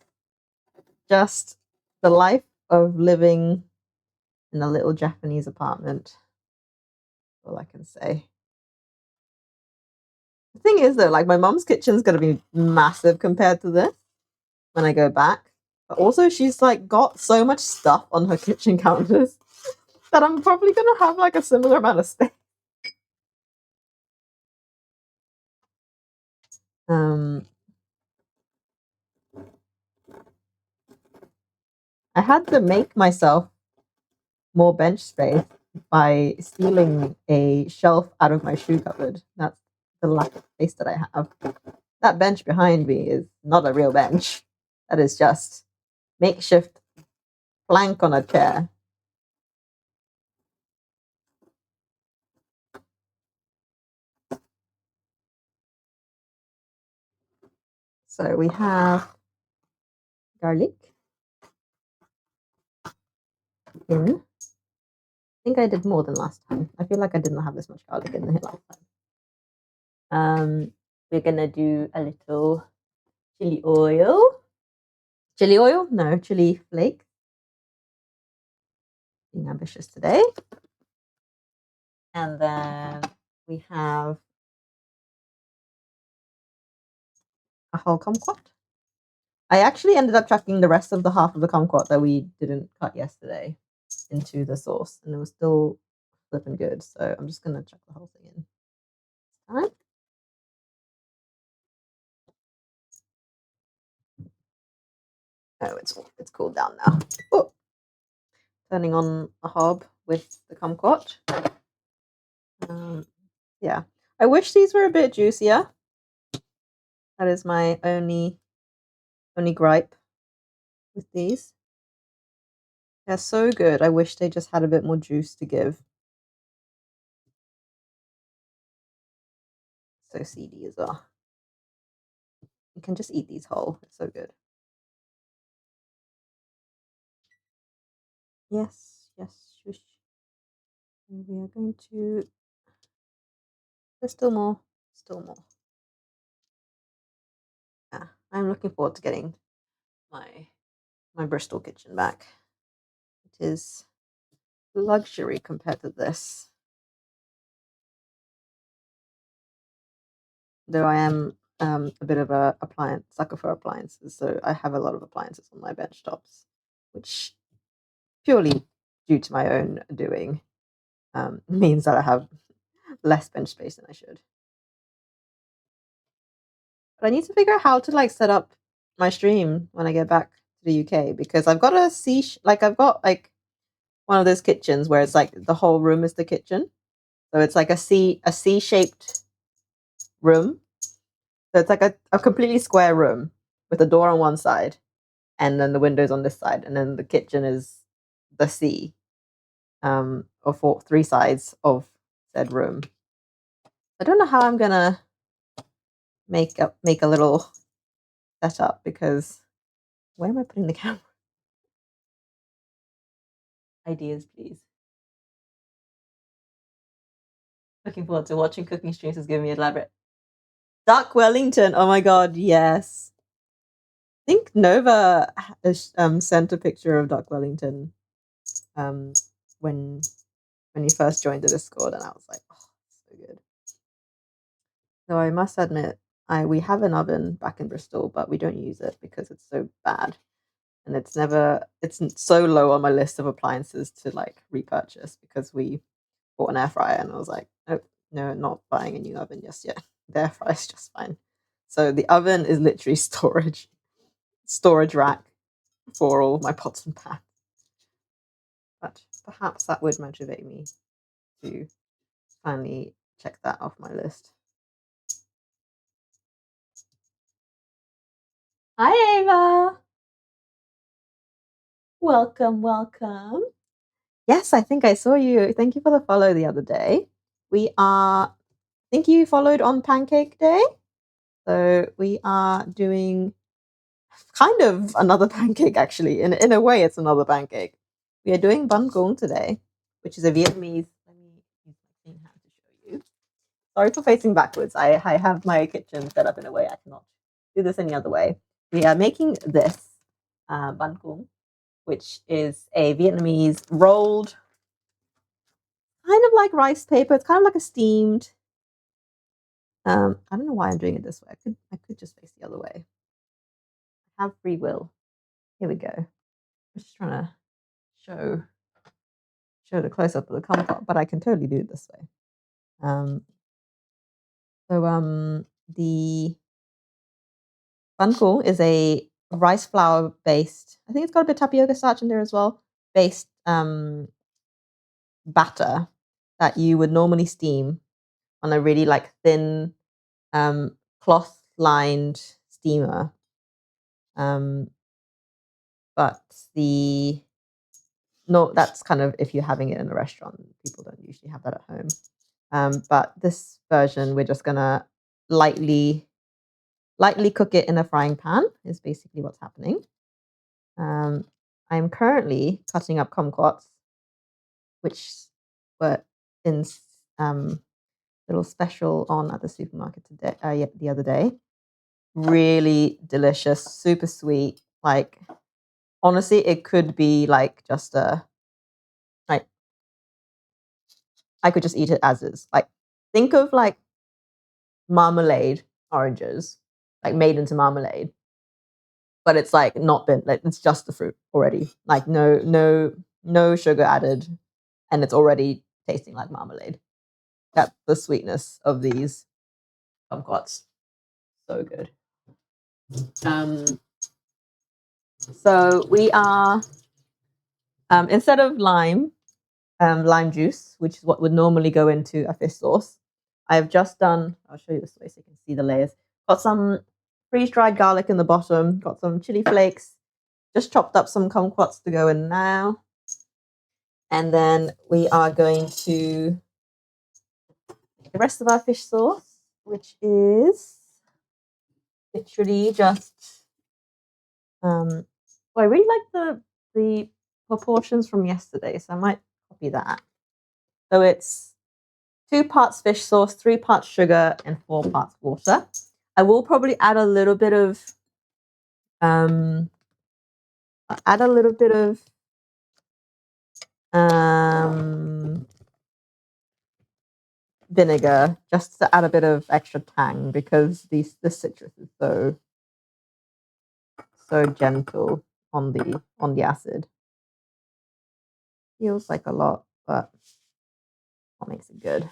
just the life of living in a little Japanese apartment. All I can say. The thing is, though, like my mom's kitchen is going to be massive compared to this when I go back. But also, she's like got so much stuff on her kitchen counters that I'm probably going to have like a similar amount of space. Um, I had to make myself more bench space by stealing a shelf out of my shoe cupboard. That's the lack of space that I have. That bench behind me is not a real bench. That is just makeshift plank on a chair. So we have garlic in. I think I did more than last time. I feel like I didn't have this much garlic in here last time. We're gonna do a little chili oil. Chili oil? No, chili flake. Being ambitious today. And then we have a whole kumquat. I actually ended up chucking the rest of the half of the kumquat that we didn't cut yesterday into the sauce, and it was still flipping good. So I'm just gonna chuck the whole thing in. All right. Oh, it's cooled down now. Oh, turning on a hob with the kumquat. Yeah, I wish these were a bit juicier. That is my only gripe with these. They're so good. I wish they just had a bit more juice to give. So seedy as well. You can just eat these whole. It's so good. Yes, yes, shush. And we are going to. There's still more. Still more. Yeah, I'm looking forward to getting my Bristol kitchen back. It is luxury compared to this. Though I am a bit of a appliance sucker for appliances, so I have a lot of appliances on my bench tops, which purely due to my own doing means that I have less bench space than I should. But I need to figure out how to like set up my stream when I get back to the UK because I've got a I've got like one of those kitchens where it's like the whole room is the kitchen, so it's like a C shaped room. So it's like a completely square room with a door on one side and then the windows on this side, and then the kitchen is the C, or for three sides of said room. I don't know how I'm gonna make a little setup because where am I putting the camera? Ideas, please. Looking forward to watching cooking streams. Is giving me elaborate. Duck Wellington. Oh my god, yes. I think Nova sent a picture of Duck Wellington um, when you first joined the Discord, and I was like, oh, so good. So I must admit, we have an oven back in Bristol, but we don't use it because it's so bad, and it's so low on my list of appliances to like repurchase because we bought an air fryer, and I was like, oh no, not buying a new oven just yet. The air fryer is just fine. So the oven is literally storage rack for all of my pots and pans. But perhaps that would motivate me to finally check that off my list. Hi, Ava. Welcome, welcome. Yes, I think I saw you. Thank you for the follow the other day. I think you followed on Pancake Day. So we are doing kind of another pancake, actually. In a way, it's another pancake. We are doing Bánh today, which is a Vietnamese. Let me use my clean hand to show you. Sorry for facing backwards. I have my kitchen set up in a way I cannot do this any other way. We are making this Bánh, which is a Vietnamese rolled, kind of like rice paper. It's kind of like a steamed. I don't know why I'm doing it this way. I could just face the other way. I have free will. Here we go. I'm just trying to show the close up of the kumquat, but I can totally do it this way. So the Bánh is a rice flour based, I think it's got a bit of tapioca starch in there as well, based batter that you would normally steam on a really like thin cloth lined steamer. Um, but the no, that's kind of if you're having it in a restaurant. People don't usually have that at home. But this version, we're just gonna lightly cook it in a frying pan. Is basically what's happening. I'm currently cutting up kumquats, which were in little special on at the supermarket today. The other day. Really delicious, super sweet. Like honestly, it could be like just a like I could just eat it as is. Like think of like marmalade oranges, like made into marmalade, but it's like not been like it's just the fruit already. Like no sugar added, and it's already tasting like marmalade. That's the sweetness of these kumquats. So good. Um, so we are instead of lime juice, which is what would normally go into a fish sauce. I've just done, I'll show you this way so you can see the layers. Got some freeze dried garlic in the bottom, got some chili flakes, just chopped up some kumquats to go in now. And then we are going to make the rest of our fish sauce, which is literally just, well, I really like the proportions from yesterday, so I might copy that. So it's 2 parts fish sauce, 3 parts sugar, and 4 parts water. I will probably add a little bit of um, vinegar just to add a bit of extra tang because the citrus is so gentle on the acid. Feels like a lot, but what makes it good?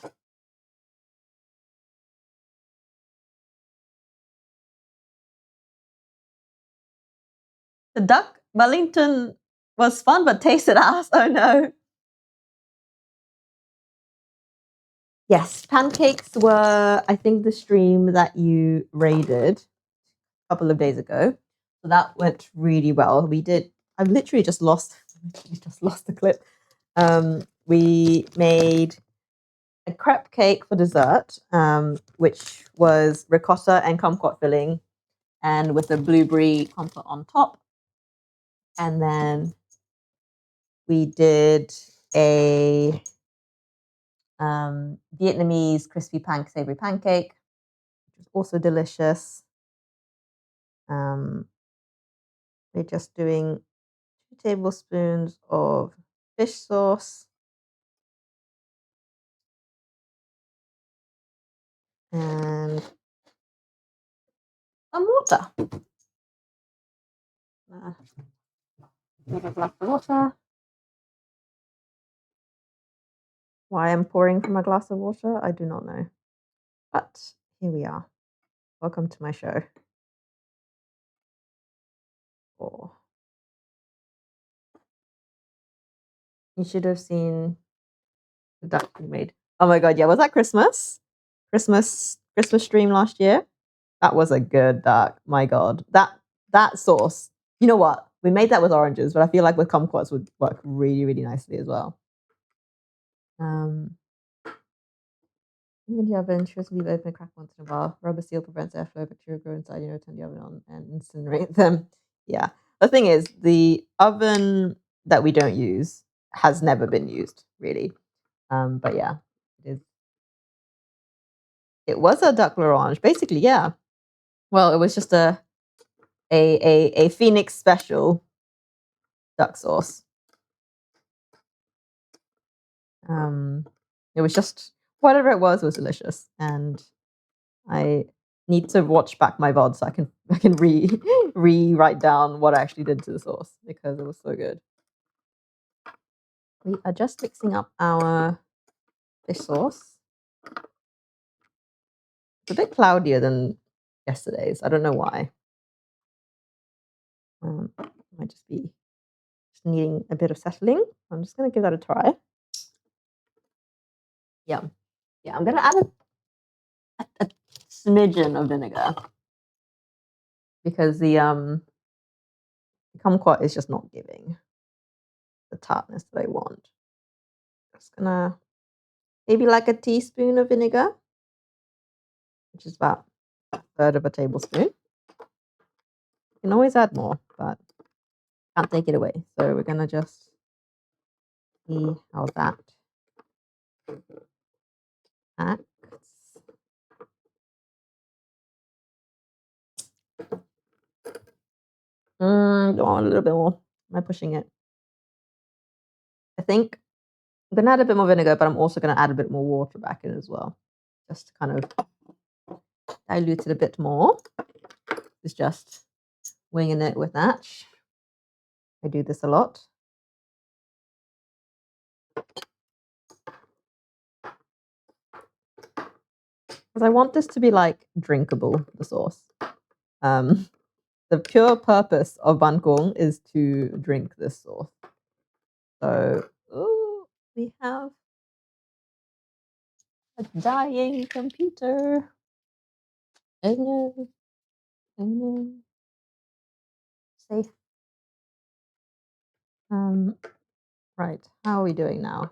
The duck Wellington was fun, but tasted ass. Oh no. Yes, pancakes were, I think, the stream that you raided a couple of days ago. So that went really well. I've literally just lost the clip. We made a crepe cake for dessert, which was ricotta and kumquat filling, and with a blueberry comfort on top. And then we did a Vietnamese crispy savory pancake, which was also delicious. We're just doing 2 tablespoons of fish sauce and some water. A glass of water. Why I'm pouring from a glass of water, I do not know. But here we are. Welcome to my show. Oh. You should have seen the duck we made. Oh my god, yeah, was that Christmas? Christmas stream last year? That was a good duck. My god. That sauce. You know what? We made that with oranges, but I feel like with kumquats would work really, really nicely as well. Even the oven, sure to leave open and crack once in a while. Rubber seal prevents airflow, bacteria grow inside, turn the oven on and incinerate them. Yeah. The thing is, the oven that we don't use has never been used, really. But yeah, it was a duck l'orange, basically, yeah. Well, it was just a Phoenix special duck sauce. It was just whatever it was delicious, and I need to watch back my VOD so I can write down what I actually did to the sauce because it was so good. We are just mixing up our fish sauce. It's a bit cloudier than yesterday's. I don't know why. Might just be needing a bit of settling. I'm just going to give that a try. Yeah, I'm going to add a smidgen of vinegar because the kumquat is just not giving the tartness that I want. Just gonna maybe like a teaspoon of vinegar, which is about a third of a tablespoon. You can always add more, but can't take it away. So we're gonna just see how that acts. Don't want a little bit more. Am I pushing it? I think I'm gonna add a bit more vinegar, but I'm also gonna add a bit more water back in as well, just to kind of dilute it a bit more. It's just winging it with that. I do this a lot. Because I want this to be like drinkable, the sauce. The pure purpose of bangkong is to drink this sauce. So, we have a dying computer. Oh no. Oh no. Safe. Right. How are we doing now?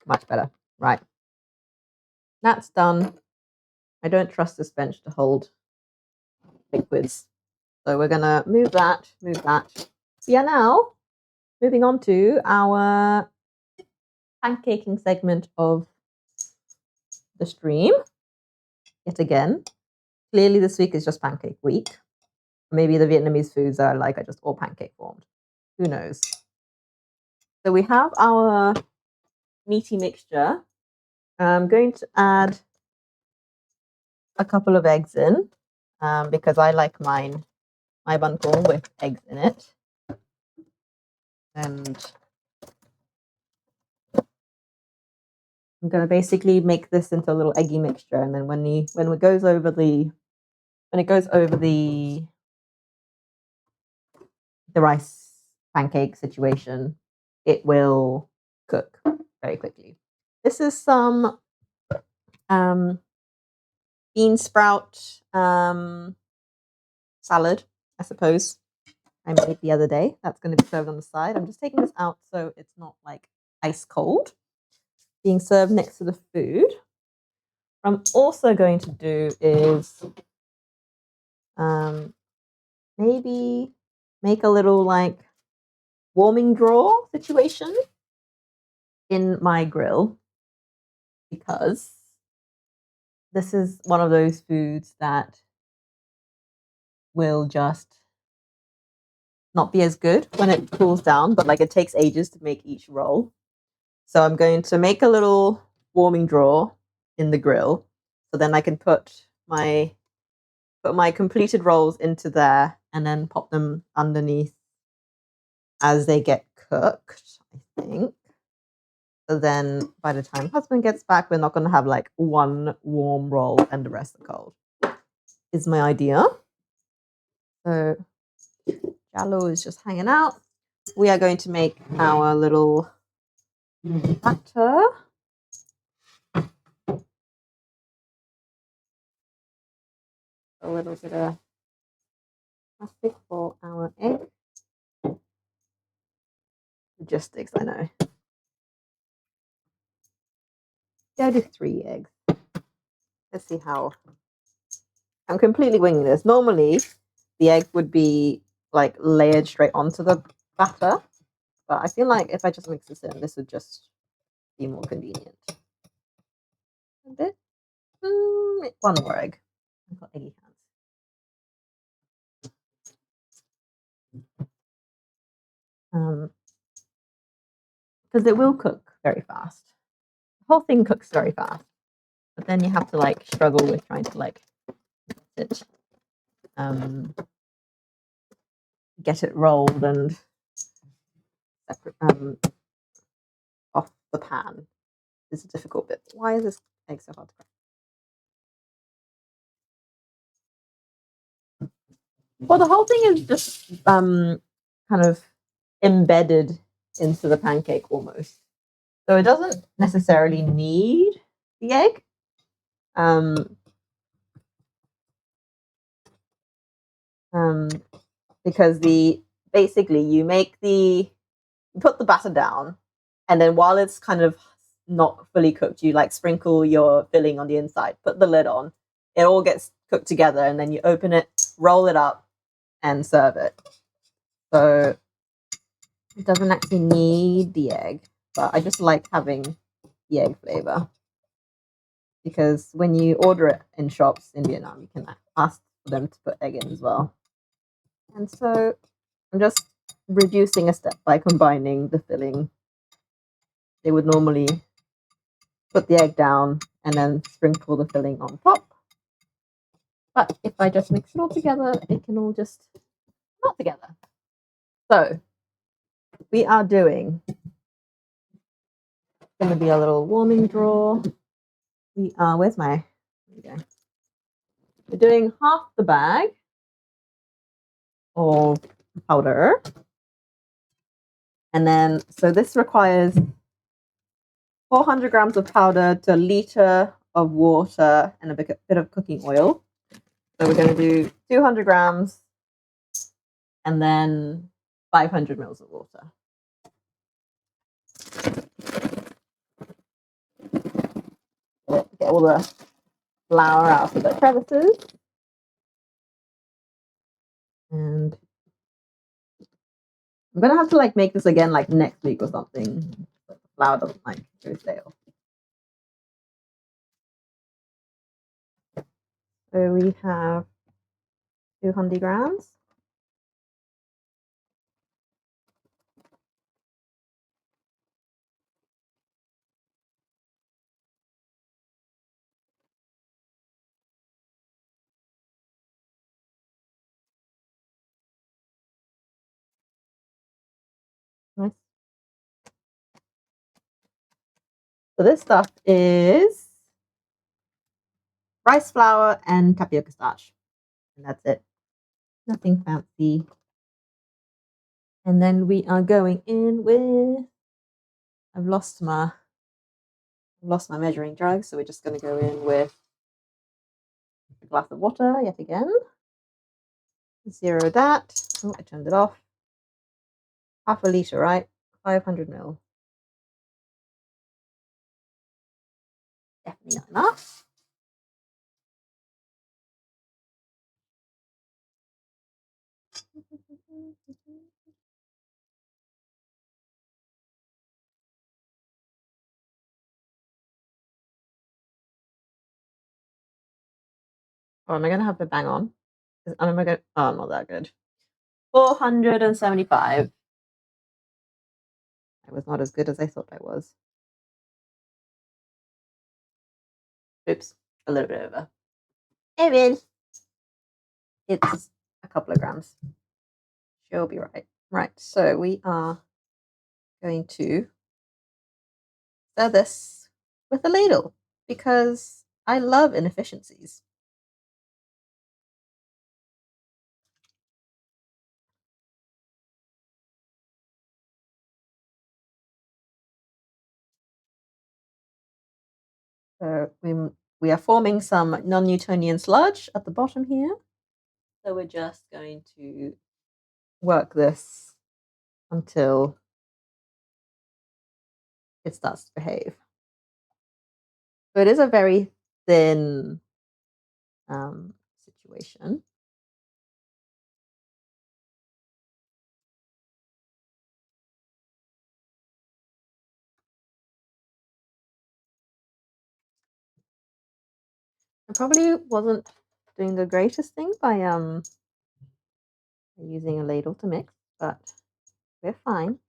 Much better. Right. That's done. I don't trust this bench to hold liquids. So we're gonna move that. We are now moving on to our pancaking segment of the stream. Yet again, clearly this week is just pancake week. Maybe the Vietnamese foods are like are just all pancake formed. Who knows? So we have our meaty mixture. I'm going to add a couple of eggs in because I like my bun corn with eggs in it. And I'm going to basically make this into a little eggy mixture. And then when it goes over the rice pancake situation, it will cook very quickly. This is some bean sprout salad, I suppose, I made the other day. That's going to be served on the side. I'm just taking this out so it's not like ice cold being served next to the food. What I'm also going to do is maybe make a little like warming drawer situation in my grill because this is one of those foods that will just not be as good when it cools down, but like it takes ages to make each roll. So I'm going to make a little warming drawer in the grill so then I can put my completed rolls into there and then pop them underneath as they get cooked, I think. So then by the time husband gets back, we're not going to have like one warm roll and the rest are cold. Is my idea. So Jallo is just hanging out. We are going to make our little batter. A little bit of plastic for our egg. Logistics, I know. Yeah, I do 3 eggs. Let's see how. I'm completely winging this. Normally, the egg would be like layered straight onto the batter, but I feel like if I just mix this in, this would just be more convenient. A bit. One more egg. I've got eggy hands. Because it will cook very fast. The whole thing cooks very fast, but then you have to like struggle with trying to like get it rolled and separate, off the pan. It's a difficult bit. Why is this egg so hard to crack? Well, the whole thing is just kind of embedded into the pancake almost. So it doesn't necessarily need the egg. Because basically you put the batter down, and then while it's kind of not fully cooked, you like sprinkle your filling on the inside, put the lid on, it all gets cooked together, and then you open it, roll it up, and serve it. So it doesn't actually need the egg, but I just like having the egg flavor, because when you order it in shops in Vietnam, you can ask for them to put egg in as well. And so I'm just reducing a step by combining the filling. They would normally put the egg down and then sprinkle the filling on top. But if I just mix it all together, it can all just melt together. So we are doing, going to be a little warming drawer. Where's my, there we go. We're doing half the bag of powder. And then, so this requires 400 grams of powder to a liter of water and a bit of cooking oil. So we're going to do 200 grams and then 500 mils of water. Get all the flour out of the crevices. And I'm going to have to like make this again like next week or something. But the flour doesn't like go stale. So we have 200 grams. Nice. So this stuff is rice flour and tapioca starch. And that's it. Nothing fancy. And then we are going in with, I've lost my measuring jug, so we're just going to go in with a glass of water yet again. Zero that. Oh, I turned it off. Half a liter, right? 500 ml. Definitely not enough. Or am I going to have to bang on? Am I going? Oh, not that good. 475. It was not as good as I thought I was. Oops, a little bit over. Evan, it's a couple of grams. She'll be right. Right, so we are going to stir this with a ladle because I love inefficiencies. So we are forming some non-Newtonian sludge at the bottom here. So we're just going to work this until it starts to behave. So it is a very thin situation. I probably wasn't doing the greatest thing by using a ladle to mix, but we're fine.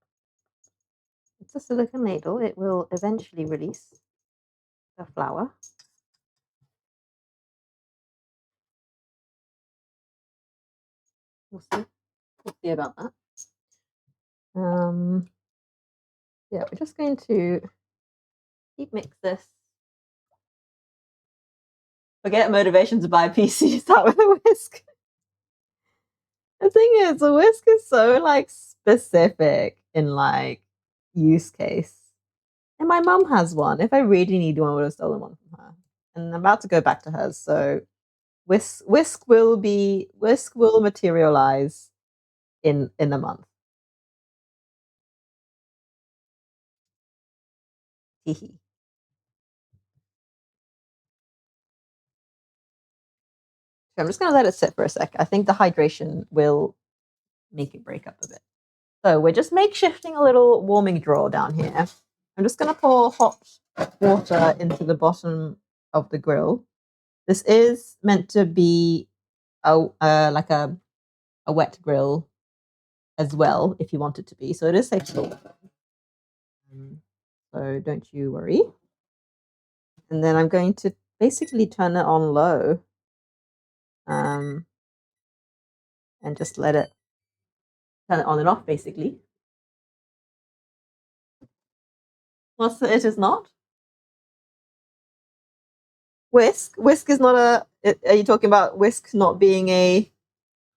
It's a silicone ladle. It will eventually release the flour. We'll see. We'll see about that. Yeah, we're just going to heat mix this. Forget motivation to buy a PC. Start with a whisk. The thing is, the whisk is so like specific in like use case. And my mum has one. If I really need one, I would have stolen one from her. And I'm about to go back to hers, so whisk will materialize in a month. Hehe. So I'm just gonna let it sit for a sec. I think the hydration will make it break up a bit. So we're just makeshifting a little warming drawer down here. I'm just gonna pour hot water into the bottom of the grill. This is meant to be like a wet grill as well, if you want it to be. So it is safe to go. So don't you worry. And then I'm going to basically turn it on low, and just let it turn it on and off, basically. It is not? Whisk? Whisk is not are you talking about whisk not being a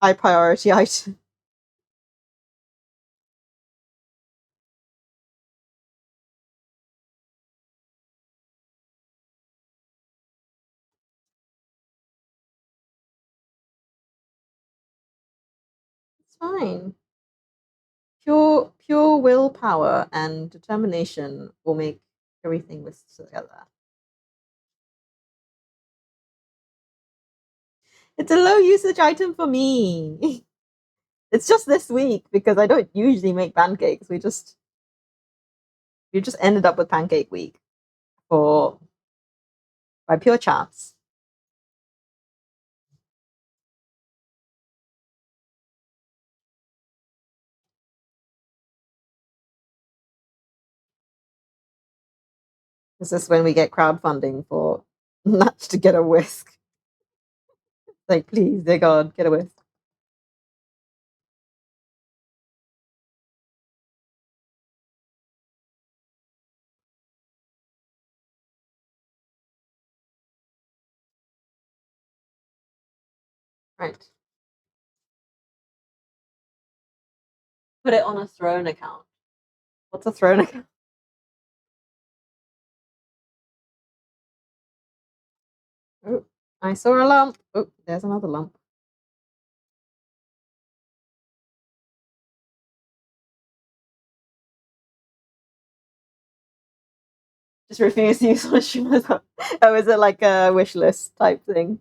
high priority item? It's fine. Pure willpower and determination will make everything whisk together. It's a low usage item for me. It's just this week because I don't usually make pancakes. We just ended up with pancake week for by pure chance. This is when we get crowdfunding for Natch to get a whisk. Like, please, dear God, get a whisk. Right. Put it on a throne account. What's a throne account? Oh, I saw a lump. Oh, there's another lump. Just refuse to use mushroom. Oh, is it like a wish list type thing?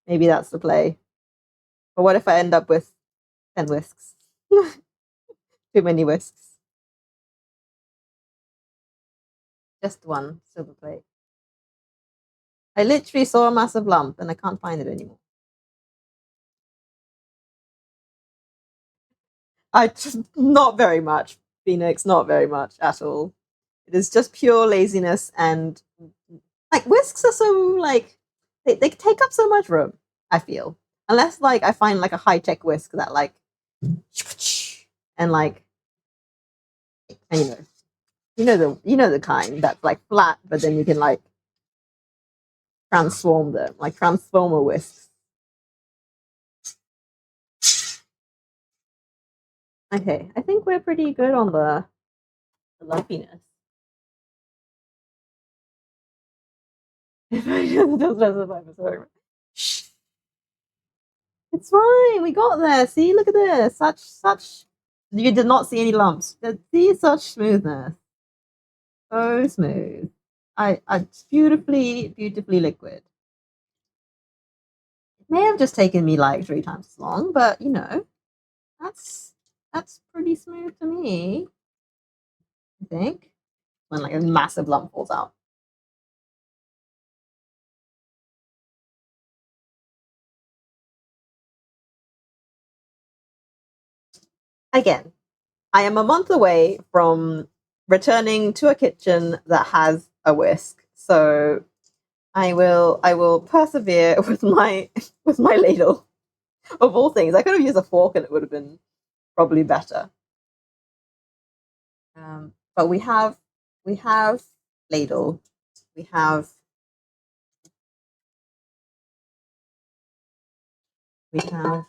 Maybe that's the play. But what if I end up with 10 whisks? Too many whisks. Just one silver plate. I literally saw a massive lump and I can't find it anymore. I just not very much, Phoenix, not very much at all. It is just pure laziness and like whisks are so like they take up so much room, I feel. Unless like I find like a high tech whisk that like and like and, you know the kind that's like flat, but then you can like transform them, like transformer whisks. Okay, I think we're pretty good on the lumpiness. If I just specify for it's fine. We got there. See, look at this. Such. You did not see any lumps. See, such smoothness. So smooth. It's beautifully liquid. It may have just taken me like 3 times as long, but that's that's pretty smooth to me. I think when like a massive lump falls out. Again, I am a month away from returning to a kitchen that has a whisk. So I will persevere with my with my ladle. Of all things, I could have used a fork and it would have been probably better. But we have ladle. We have we have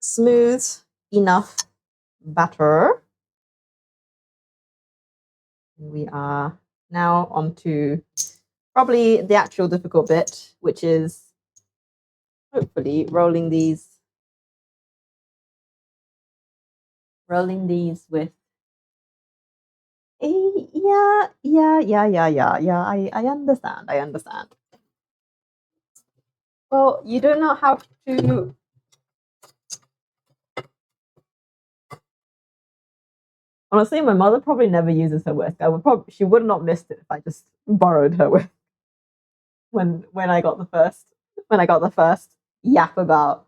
smooth enough batter. And we are now on to probably the actual difficult bit, which is hopefully rolling these with yeah. I understand. I understand. Well, you do not have to. Honestly, my mother probably never uses her whisk. She would not missed it if I just borrowed her whisk when I got the first yap about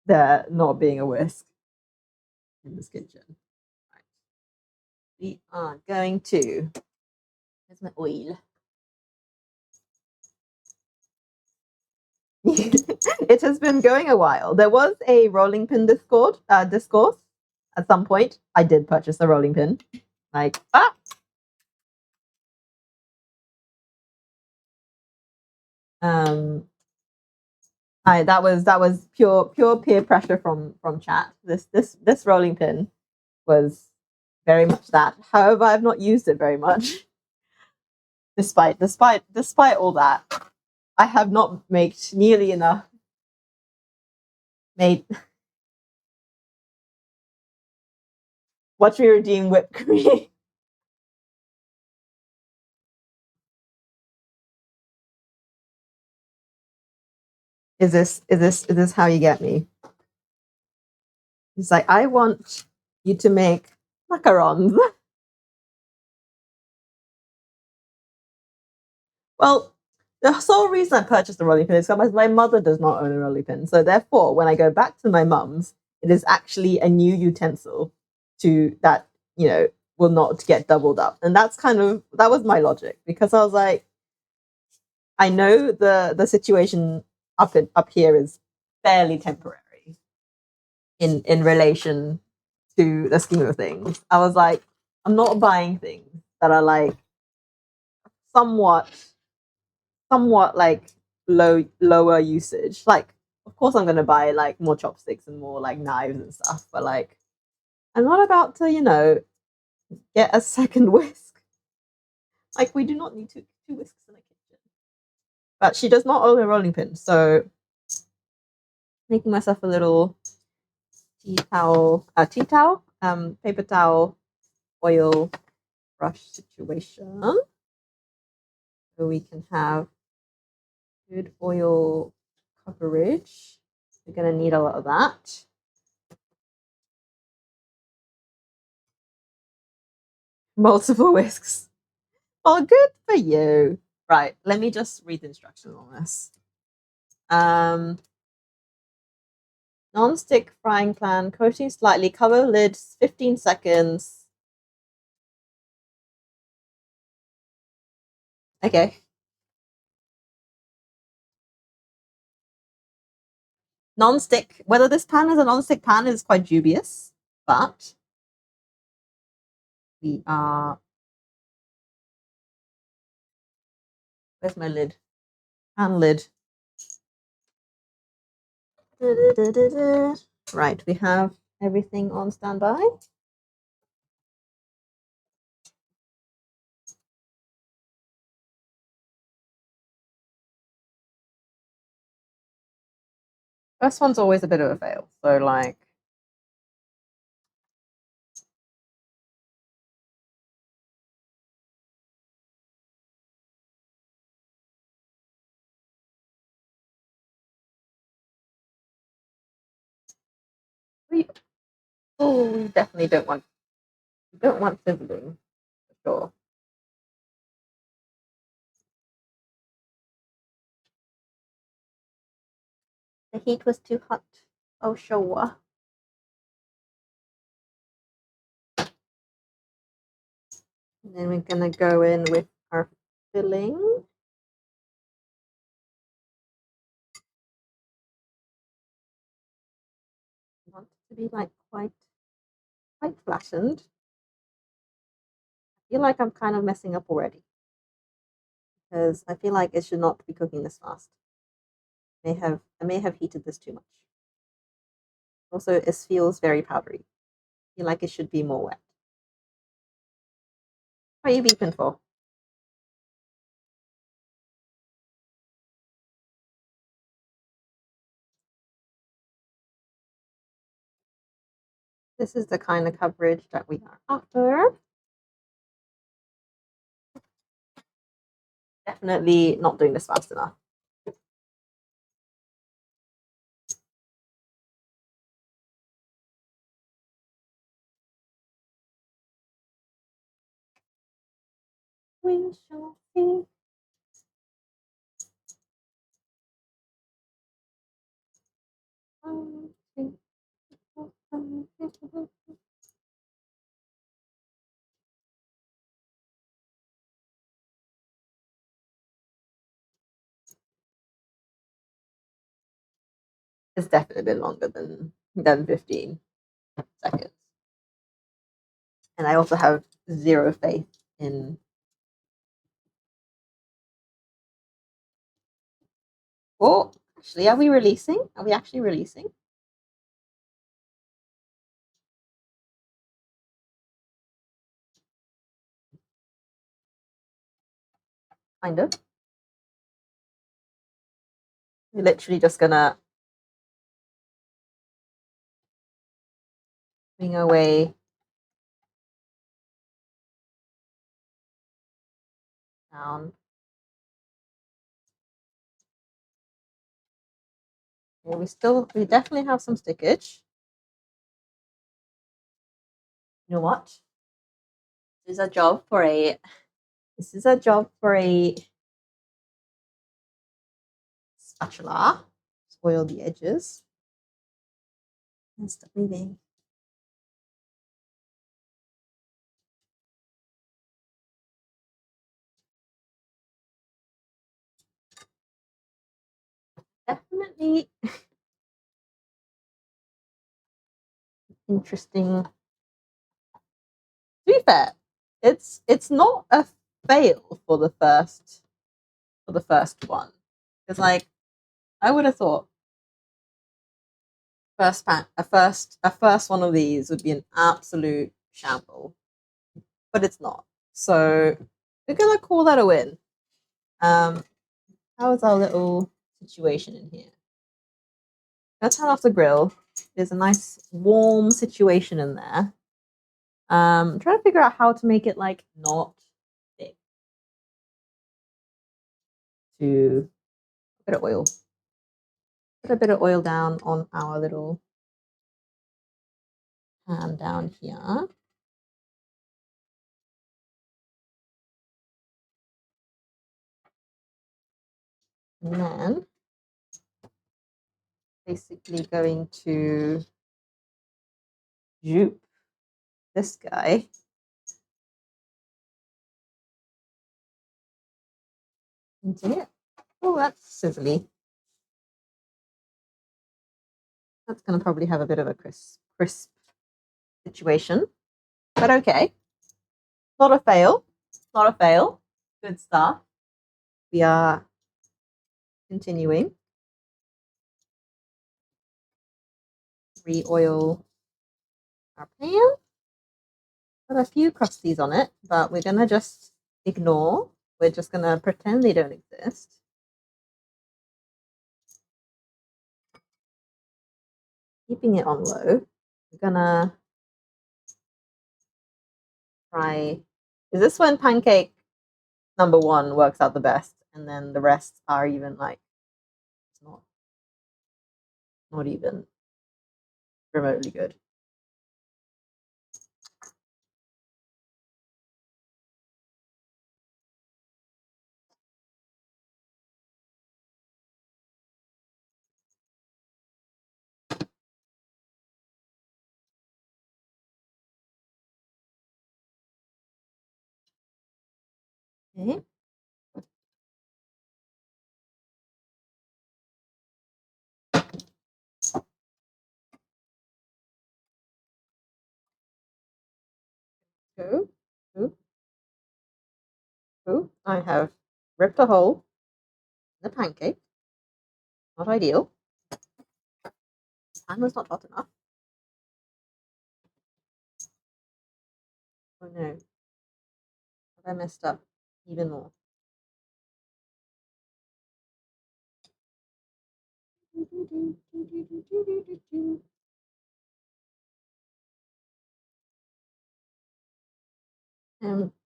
there not being a whisk in this kitchen. Right. We are going to. Where's my oil? It has been going a while. There was a rolling pin discourse at some point. I did purchase a rolling pin. Like that was pure peer pressure from chat. This rolling pin was very much that. However, I've not used it very much. Despite all that, I have not made nearly enough. Watch me redeem whipped cream. Is this how you get me? He's like, I want you to make macarons. Well, the sole reason I purchased the rolling pin is because my mother does not own a rolling pin. So therefore, when I go back to my mum's, it is actually a new utensil to that, will not get doubled up. And that was my logic, because I was like, I know the situation up here is fairly temporary in relation to the scheme of things. I was like, I'm not buying things that are like somewhat like lower usage. Like, of course I'm gonna buy like more chopsticks and more like knives and stuff, but like I'm not about to, get a second whisk. Like, we do not need two whisks in a kitchen. But she does not own a rolling pin, so making myself a little paper towel, oil brush situation, so we can have good oil coverage. We're gonna need a lot of that. Multiple whisks. Oh, good for you. Right, let me just read the instructions on this. Non-stick frying pan, coating slightly, cover lid 15 seconds. Okay. Non-stick, whether this pan is a non-stick pan is quite dubious, but we are. Where's my lid? Pan lid. Right, we have everything on standby. First one's always a bit of a fail, so like. We definitely don't want sizzling, for sure. The heat was too hot. Oh, sure. And then we're gonna go in with our filling. I want it to be like quite flattened. I feel like I'm kind of messing up already, because I feel like it should not be cooking this fast. I may have heated this too much. Also, it feels very powdery. I feel like it should be more wet. What are you beeping for? This is the kind of coverage that we are after. Definitely not doing this fast enough. We shall see. It's definitely been longer than 15 seconds. And I also have zero faith in. Oh, actually, are we releasing? Are we actually releasing? Kind of. We're literally just gonna bring away down. Yeah, we definitely have some stickage. You know what? This is a job for a spatula. Spoil the edges. And stop moving. Definitely interesting. To be fair, it's not a fail for the first one. Because like I would have thought a first one of these would be an absolute shamble. But it's not. So we're gonna call that a win. How's our little situation in here? Let's turn off the grill. There's a nice warm situation in there. Trying to figure out how to make it like not thick. To a bit of oil. Put a bit of oil down on our little pan down here. And then basically going to jupe this guy into it. Oh, that's sizzly. That's going to probably have a bit of a crisp situation, but okay. Not a fail. Not a fail. Good stuff. We are continuing. Re-oil our pan. Got a few crusties on it, but we're gonna just ignore. We're just gonna pretend they don't exist. Keeping it on low. We're gonna try. Is this when pancake number one works out the best, and then the rest are even like it's not even remotely good. Okay. Go. Go. Go. I have ripped a hole in the pancake. Not ideal. Pan was not hot enough. Oh no, have I messed up even more?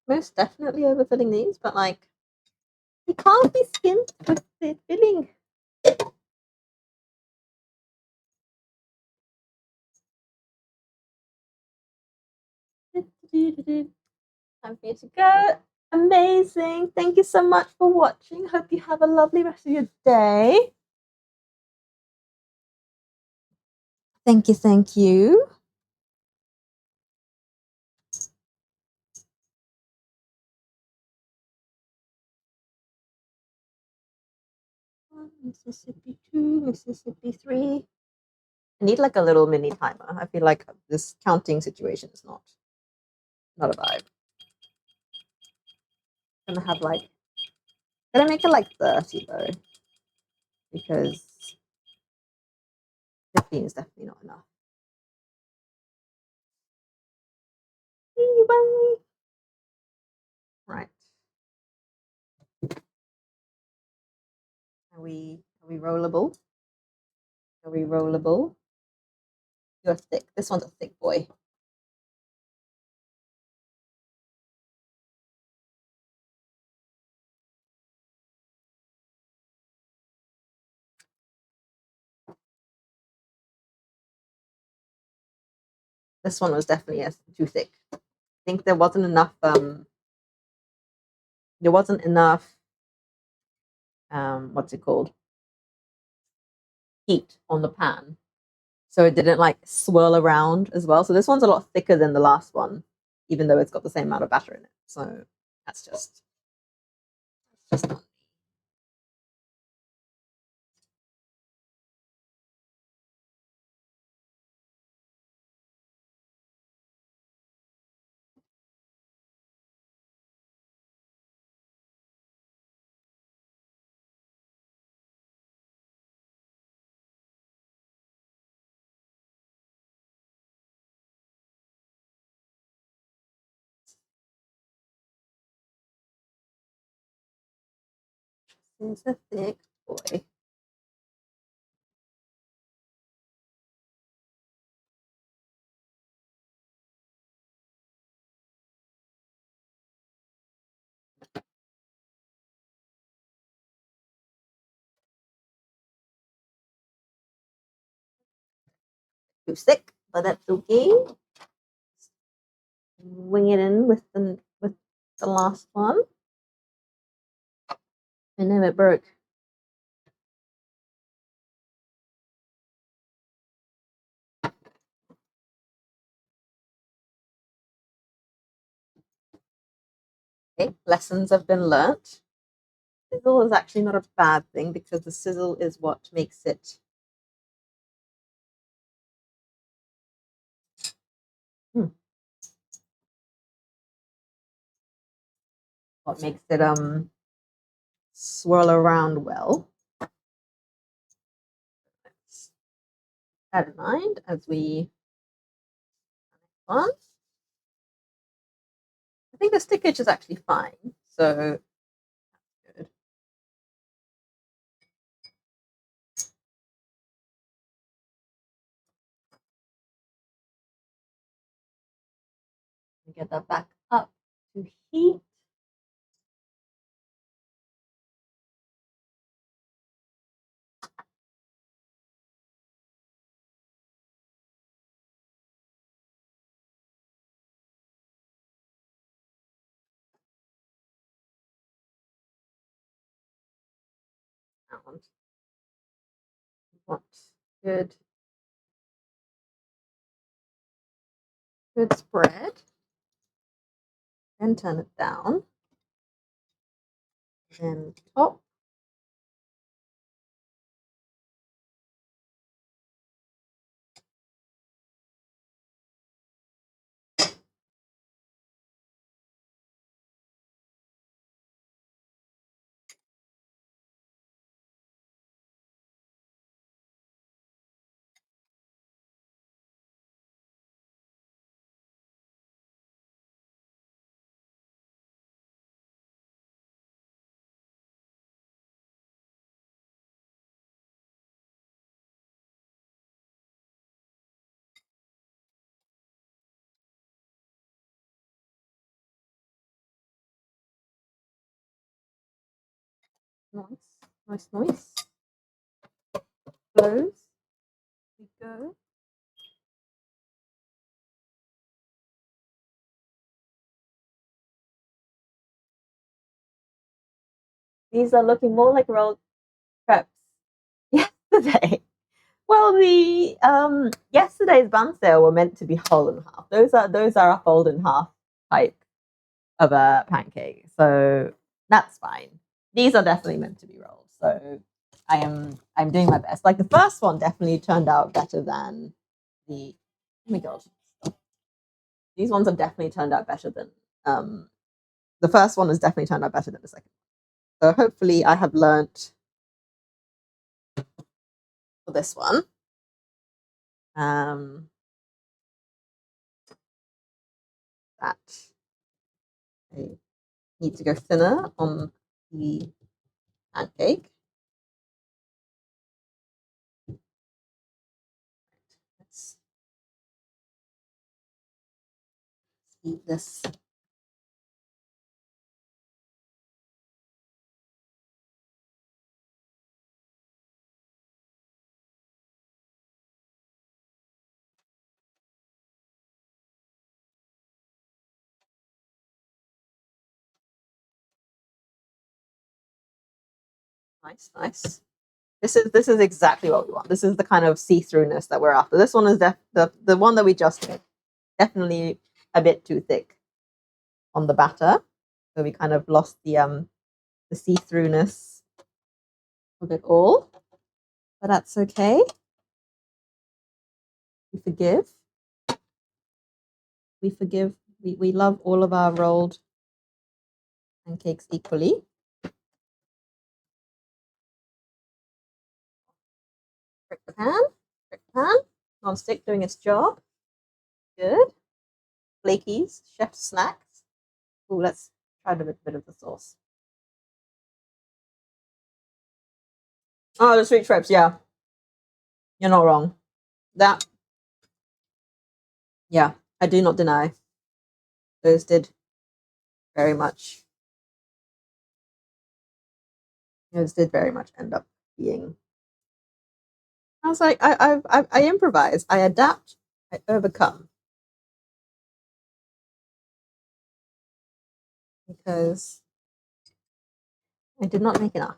Most definitely overfilling these, but like they can't be skimmed with the filling. Time for you to go. Amazing. Thank you so much for watching. Hope you have a lovely rest of your day. Thank you. Thank you. Mississippi 2, Mississippi 3. I need like a little mini timer. I feel like this counting situation is not a vibe. I'm gonna have like, gonna make it like 30 though, because 15 is definitely not enough. Right. Are we rollable? Are we rollable? You're thick. This one's a thick boy. This one was definitely too thick. I think there wasn't enough what's it called? Heat on the pan. So it didn't like swirl around as well. So this one's a lot thicker than the last one, even though it's got the same amount of batter in it. So that's just not. It's a thick boy. Too thick, but that's okay. Wing it in with the last one. I know it broke. Okay, lessons have been learnt. Sizzle is actually not a bad thing because the sizzle is what makes it swirl around well. Let's that in mind as we on. I think the stickage is actually fine, so that's good. Get that back up to heat. Want good spread. Then turn it down. Then top. Nice. Close. We go. These are looking more like rolled crepes yesterday. Well, the yesterday's bun sale were meant to be whole and half. Those are a fold in half type of a pancake, so that's fine. These are definitely meant to be rolled, so I'm doing my best. Like the first one definitely turned out better than the. Oh my god, these ones have definitely turned out better than the first one has definitely turned out better than the second. So hopefully, I have learnt for this one. That I need to go thinner on the pancake. Let's eat this. Nice. This is exactly what we want. This is the kind of see-throughness that we're after. This one is the one that we just did. Definitely a bit too thick on the batter, so we kind of lost the see-throughness of it all. But that's okay. We forgive. We forgive. We love all of our rolled pancakes equally. Brick pan, non-stick doing its job. Good. Flakies, chef's snacks. Oh, let's try a bit of the sauce. Oh, the sweet trips, yeah. You're not wrong. That, yeah, I do not deny. Those did very much. Those did very much end up being. I was like, I improvise, I adapt, I overcome. Because I did not make enough.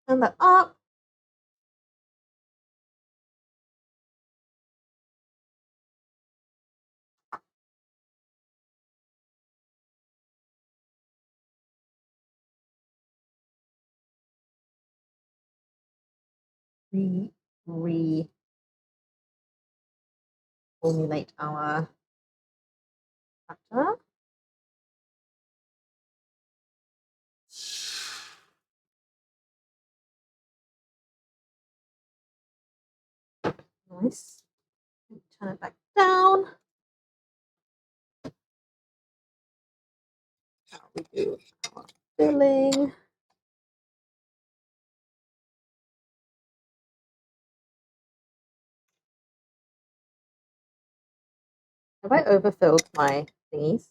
Turn that up. Reformulate our batter. Nice. Turn it back down. Now we do our filling. Have I overfilled my thingies?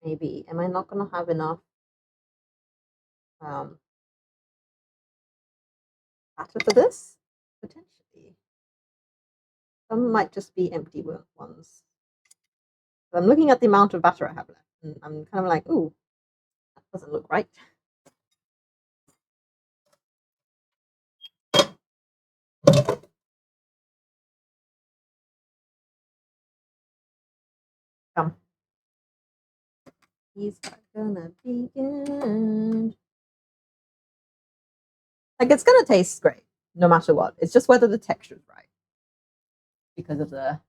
Maybe. Am I not going to have enough batter for this? Potentially. Some might just be empty ones. So I'm looking at the amount of batter I have left, and I'm kind of like, ooh, that doesn't look right. Come. These are gonna be good. Like it's gonna taste great, no matter what. It's just whether the texture is right. Because of the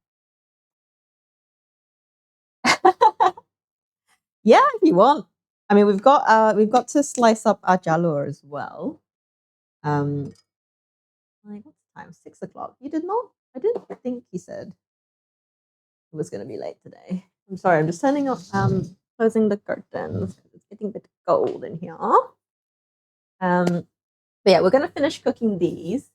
yeah, if you want. I mean, we've got to slice up our jalur as well. Like what's the time? 6 o'clock. You did not? I didn't think you said it was gonna be late today. I'm sorry. I'm just turning off. Closing the curtains because it's getting a bit cold in here. But yeah, we're gonna finish cooking these,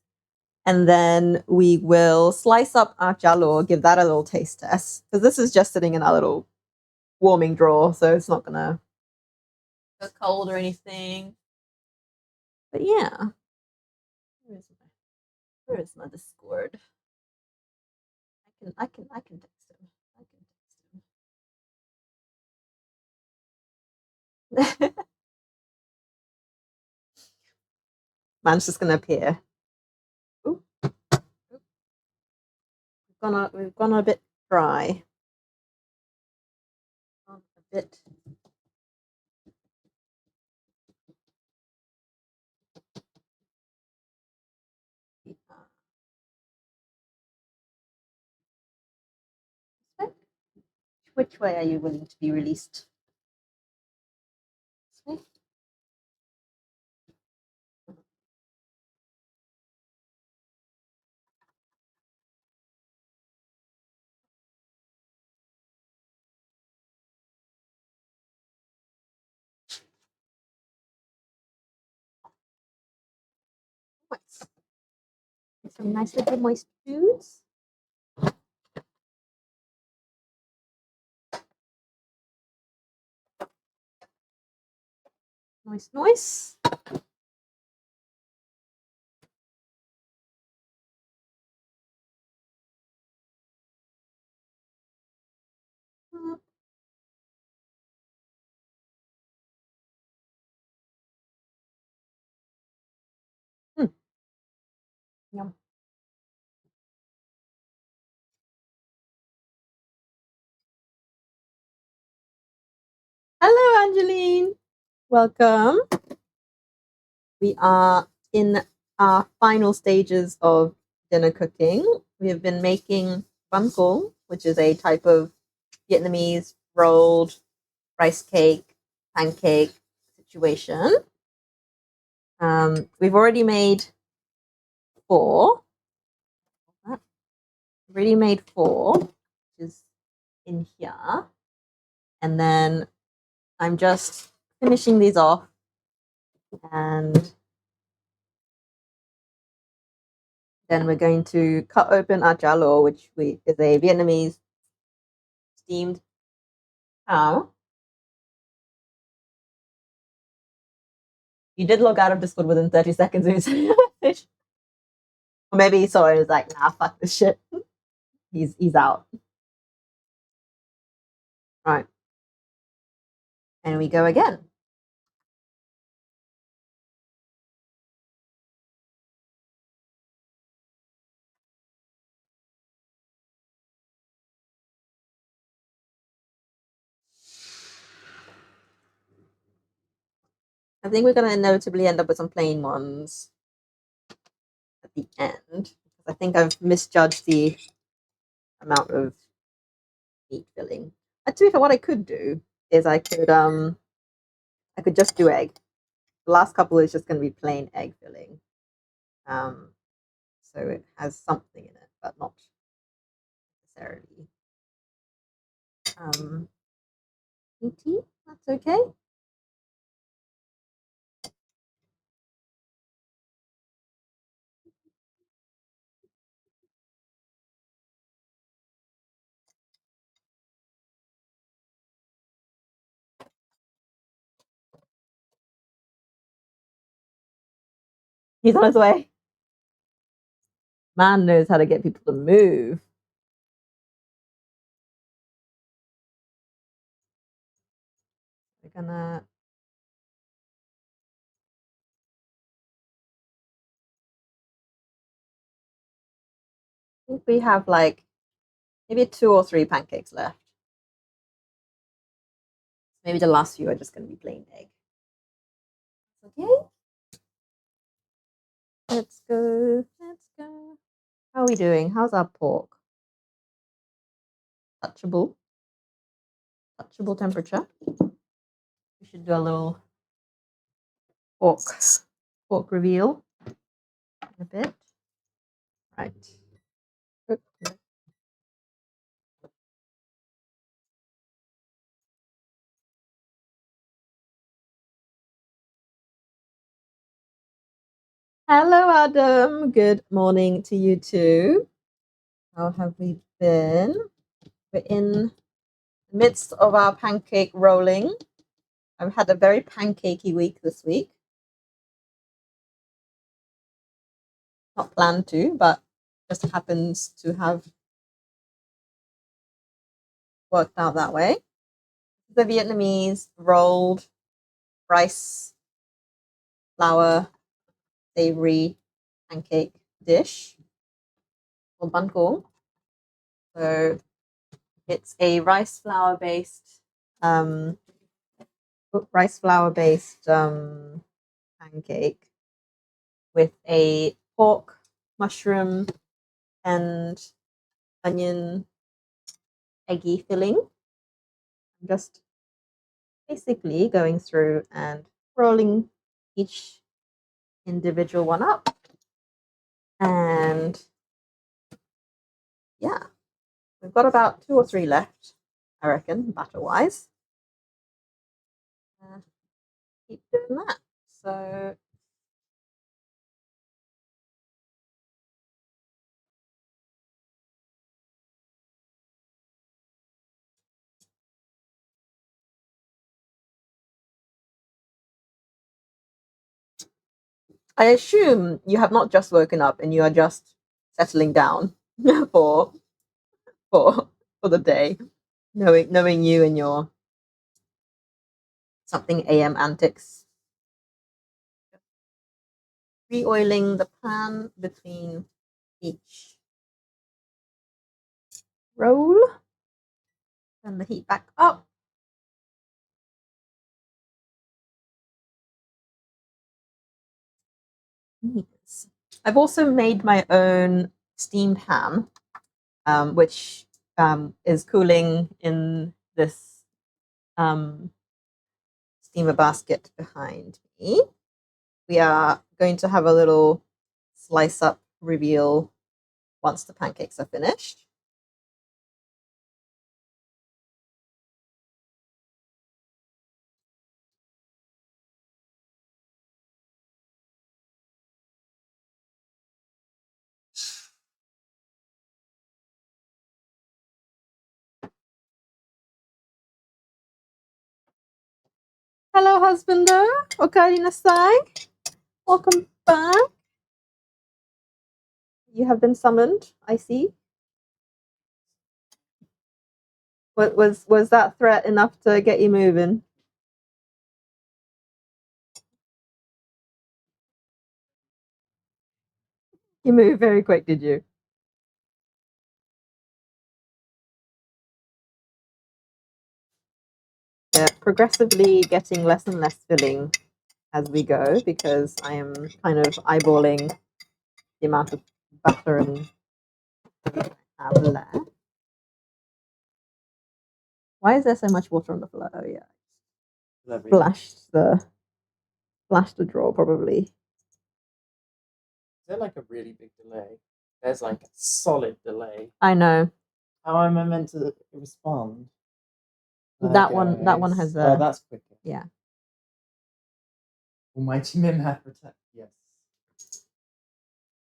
and then we will slice up our jalur, give that a little taste test because this is just sitting in our little warming drawer, so it's not gonna go cold or anything. But yeah, where is my Discord? I can text him. I can text him. Man's just gonna appear. Ooh, we've gone a bit dry. A bit. Which way are you willing to be released? This way? Nice. Some nice little moist foods. Nice. Yum. Hello, Angeline. Welcome. We are in our final stages of dinner cooking. We have been making Cuốn, which is a type of Vietnamese rolled rice cake, pancake situation. We've already made 4. We've already made 4, which is in here. And then I'm just finishing these off, and then we're going to cut open our jalo, which is a Vietnamese steamed cow. You did log out of Discord within 30 seconds of you sending a message. Or maybe he saw it and was like, nah, fuck this shit. He's out. Right. And we go again. I think we're going to inevitably end up with some plain ones at the end. I think I've misjudged the amount of meat filling. To be fair, what I could do is I could just do egg. The last couple is just going to be plain egg filling. So it has something in it, but not necessarily meaty. That's okay. He's on his way. Man knows how to get people to move. We're gonna I think we have like maybe 2 or 3 pancakes left. Maybe the last few are just going to be plain egg. Okay. Let's go. How are we doing? How's our pork? Touchable temperature. We should do a little pork reveal in a bit. Right. Hello, Adam. Good morning to you too. How have we been? We're in the midst of our pancake rolling. I've had a very pancakey week this week. not planned to, but just happens to have worked out that way. The Vietnamese rolled rice flour savory pancake dish called Bánh Cuốn. So it's a um, rice flour based pancake with a pork, mushroom, and onion eggy filling. I'm just basically going through and rolling each individual one up. And yeah, we've got about 2 or 3 left, I reckon, batter wise. Keep doing that. So I assume you have not just woken up and you are just settling down for for for the day, knowing you and your something AM antics. Re-oiling the pan between each roll. Turn the heat back up. Yes. I've also made my own steamed ham, which is cooling in this steamer basket behind me. We are going to have a little slice up reveal once the pancakes are finished. Hello, husbander. Okari nasai. Welcome back. You have been summoned, I see. Was that threat enough to get you moving? You moved very quick, did you? Yeah, progressively getting less and less filling as we go because I am kind of eyeballing the amount of butter and I have left. Why is there so much water on the floor? Oh yeah, flashed the drawer probably. Is there like a really big delay? There's like a solid delay. I know. How am I meant to respond? That one has a. Oh, that's quicker. Yeah. Almighty Mim hath protect. Yes.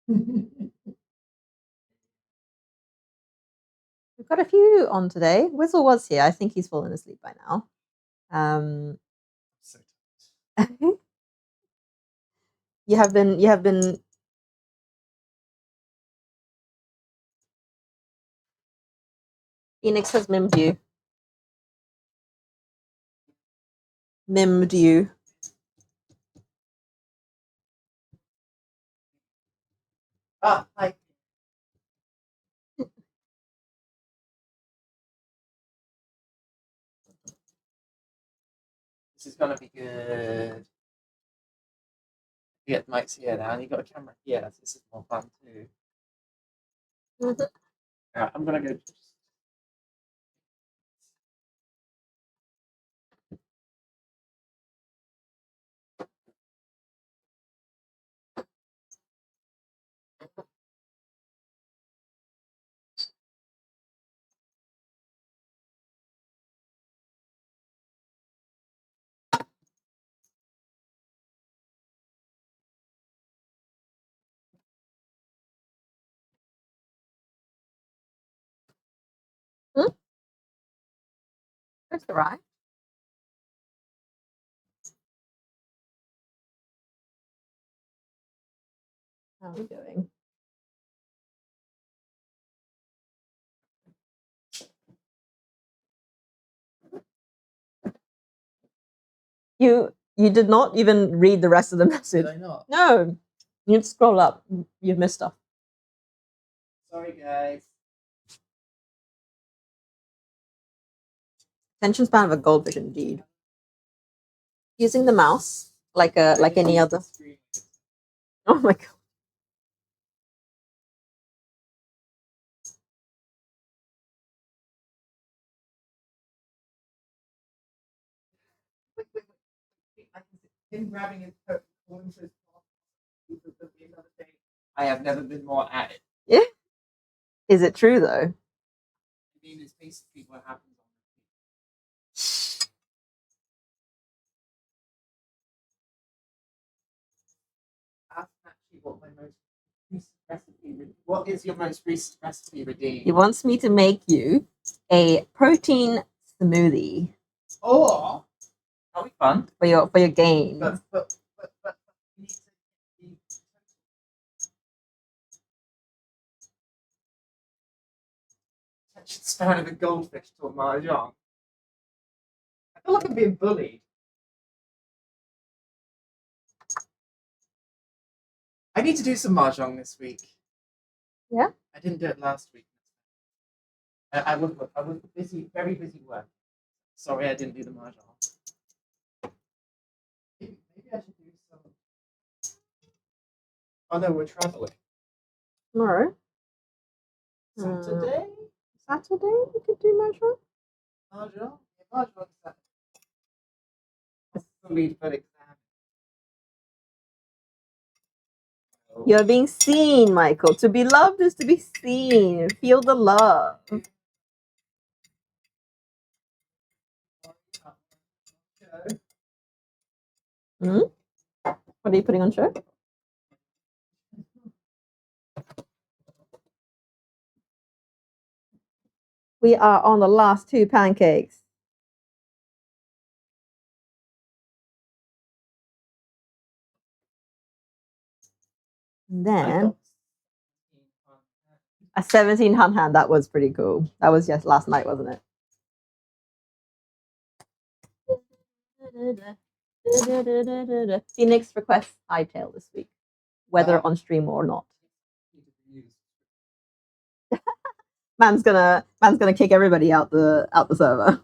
We've got a few on today. Whistle was here. I think he's fallen asleep by now. So You have been Phoenix has mimmed you. Mimmed you. hi. This is gonna be good. You get the mics here now, and you got a camera here. So this is more fun too. Alright, I'm gonna go. That's all right. How are we doing? You did not even read the rest of the message. Did I not? No, you need to scroll up. You've missed stuff. Sorry, guys. Attention span of a goldfish, indeed. Using the mouse like any other. Oh my god. Him grabbing his coat and his I have never been more at it. Yeah. Is it true though? I mean, it's basically what happens on the That's actually what my most recent recipe. What is your most recent recipe, Redeem? He wants me to make you a protein smoothie. Oh, that'll be fun for your game. But we need to be attention span of a goldfish to a mahjong. I feel like I'm being bullied. I need to do some mahjong this week. Yeah? I didn't do it last week. I was busy, very busy work. Sorry, I didn't do the mahjong. Maybe I should do some. Oh no, we're traveling. Tomorrow? Saturday? Saturday we could do mahjong? Mahjong? Yeah, mahjong Saturday. Hopefully for exam. You're being seen, Michael. To be loved is to be seen. Feel the love. Hmm? What are you putting on show? We are on the last 2 pancakes. And then a 17 hand. That was pretty cool. That was just last night, wasn't it? Phoenix requests hightail this week, whether on stream or not. Man's gonna kick everybody out the server.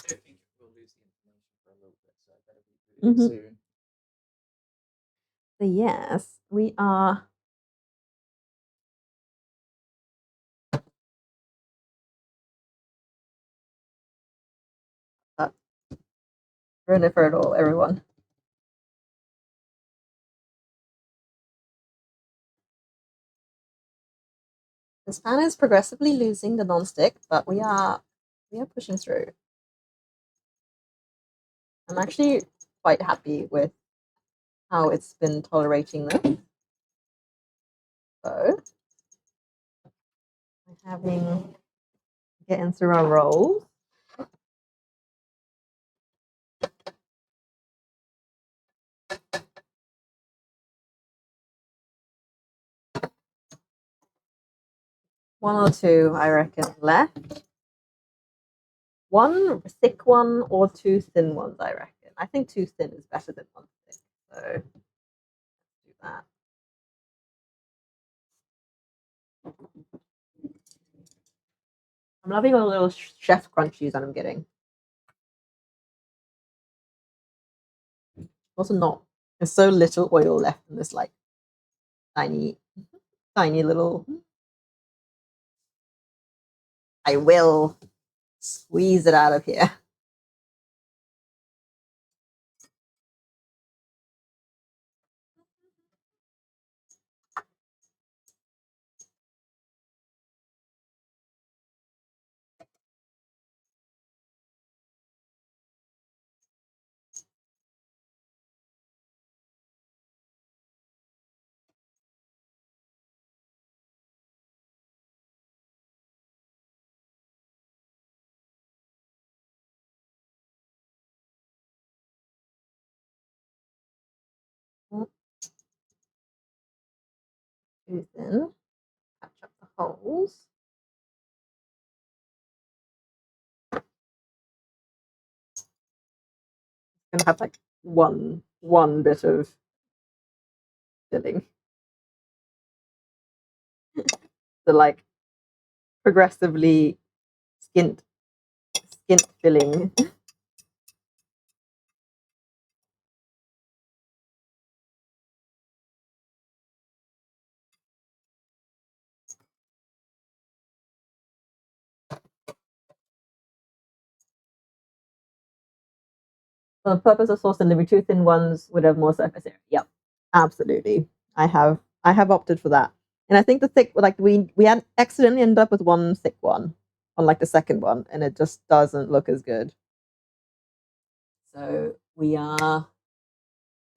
I don't think we'll lose the information for a little bit, so I better be doing it soon. So yes, we are. Ruin it for it all, everyone. This pan is progressively losing the non-stick, but we are pushing through. I'm actually quite happy with how it's been tolerating this. So we're getting through our rolls. One or two, I reckon, left. One thick one or 2 thin ones, I reckon. I think 2 thin is better than 1 thick. So let's do that. I'm loving all the little chef crunchies that I'm getting. Also not, there's so little oil left in this like tiny little. I will squeeze it out of here. Too thin. Catch up the holes. gonna have like one bit of filling. The like progressively skint filling. For the purpose of sauce delivery, two thin ones would have more surface area. Yep, absolutely. I have opted for that. And I think the thick, like we had accidentally ended up with one thick one on like the second one, and it just doesn't look as good. So we are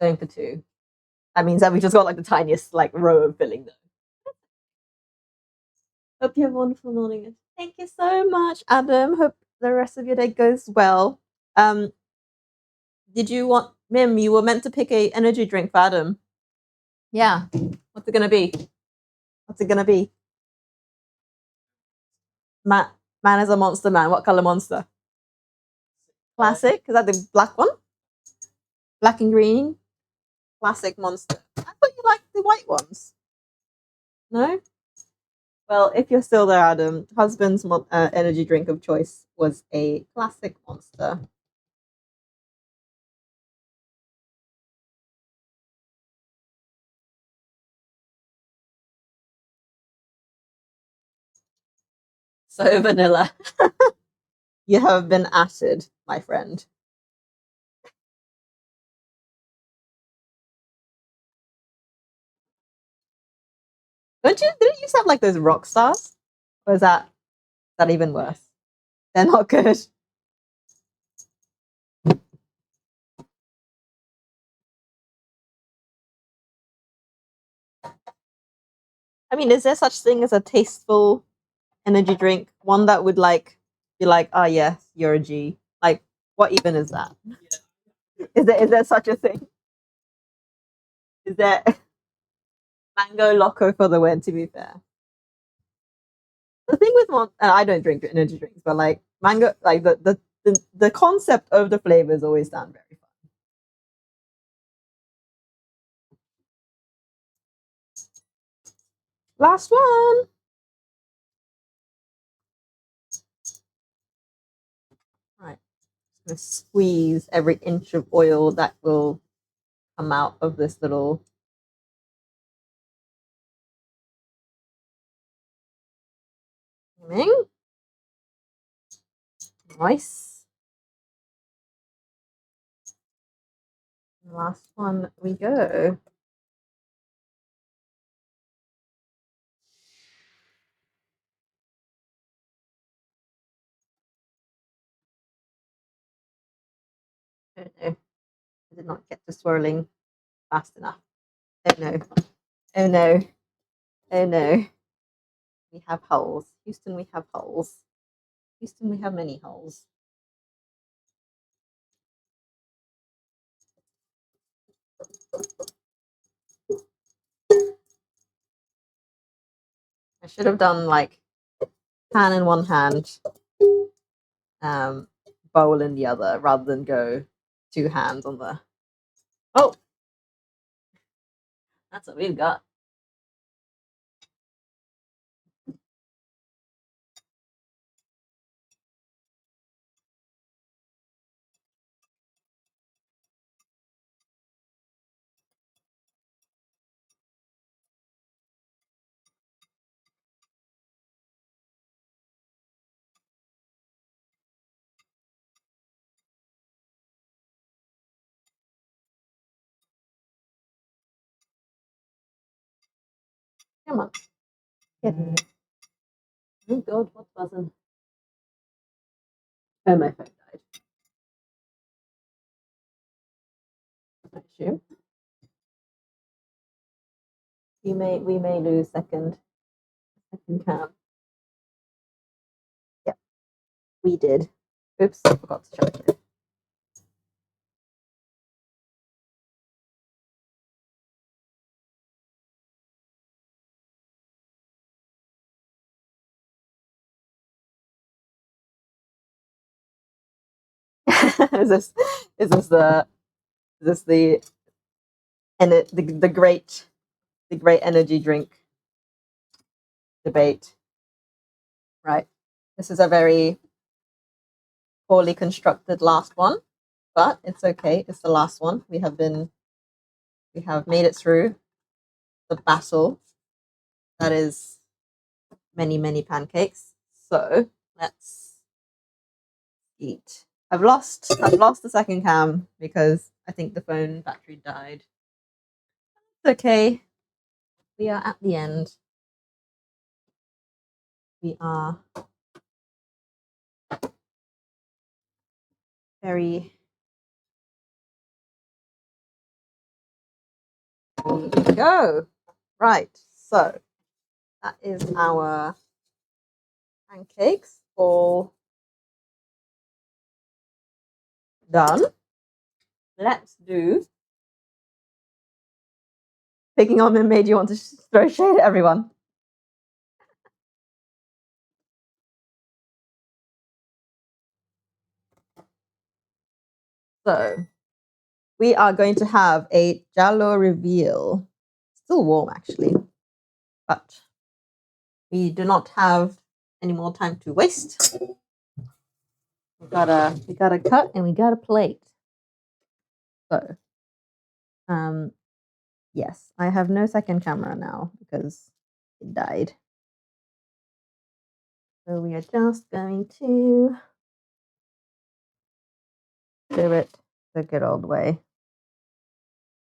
going for two. That means that we just got like the tiniest like row of filling though. Hope you have a wonderful morning. Thank you so much, Adam. Hope the rest of your day goes well. Did you want Mim? You were meant to pick a energy drink for Adam. Yeah. What's it gonna be? What's it gonna be? Man is a monster man. What color monster? Classic. Is that the black one? Black and green. Classic monster. I thought you liked the white ones. No. Well, if you're still there, Adam, husband's energy drink of choice was a classic monster. So vanilla. You have been acid, my friend. Didn't you used to have like those rock stars? Or is that even worse? They're not good. I mean, is there such thing as a tasteful energy drink? One that would like be like, oh yes, you're a G. Like, what even is that? Is there such a thing? Is there mango loco for the win? To be fair, the thing with one, and I don't drink energy drinks, but like mango, like the concept of the flavors always sound very fun. Last one. Right. Just gonna squeeze every inch of oil that will come out of this little thing. Nice. Last one we go. Oh no, I did not get to swirling fast enough. Oh no, oh no, oh no. We have holes. Houston, we have holes. Houston, we have many holes. I should have done like pan in one hand, bowl in the other, rather than go two hands on the. Oh, that's what we've got. Come on. Get in there. Oh God, what's buzzing? Oh, my phone died. I assume. We may lose second cam. Yep, we did. Oops, I forgot to check it. is this is this the is this the and the great energy drink debate, right? This is a very poorly constructed last one, but it's okay. It's the last one. We have made it through the battle that is many pancakes. So let's eat. I've lost the second cam because I think the phone battery died. It's okay. We are at the end. We are very go. Right. So that is our pancakes all done. Let's do picking on them made you want to throw shade at everyone. So we are going to have a Jallo reveal. Still warm actually, but we do not have any more time to waste. We gotta cut and we gotta plate. So yes, I have no second camera now because it died. So we are just going to do it the good old way.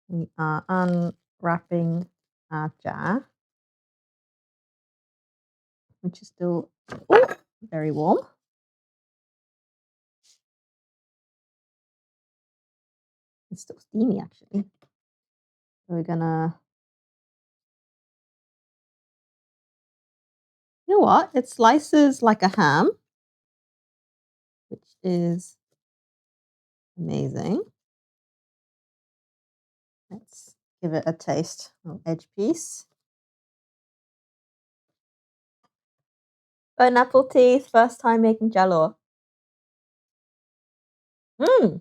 We are unwrapping our jar, which is still very warm. It's still steamy actually. So we're gonna, you know what? It slices like a ham, which is amazing. Let's give it a taste. Little edge piece. Pineapple teeth, first time making Jallo. You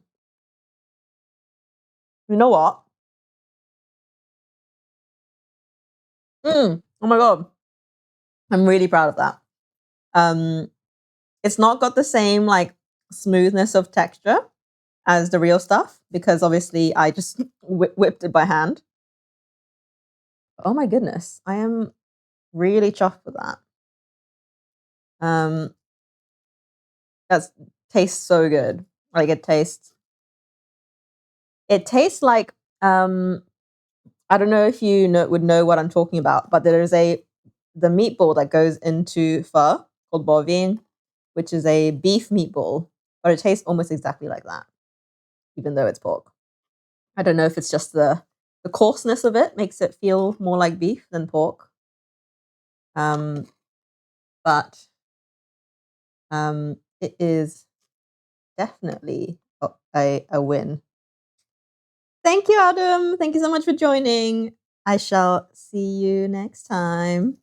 know what? Oh my god. I'm really proud of that. It's not got the same like smoothness of texture as the real stuff because obviously I just whipped it by hand. Oh my goodness, I am really chuffed with that. That tastes so good. Like it tastes like I don't know if you would know what I'm talking about, but there is the meatball that goes into pho called bovine, which is a beef meatball, but it tastes almost exactly like that, even though it's pork. I don't know if it's just the coarseness of it makes it feel more like beef than pork. But it is definitely a win. Thank you, Adam. Thank you so much for joining. I shall see you next time.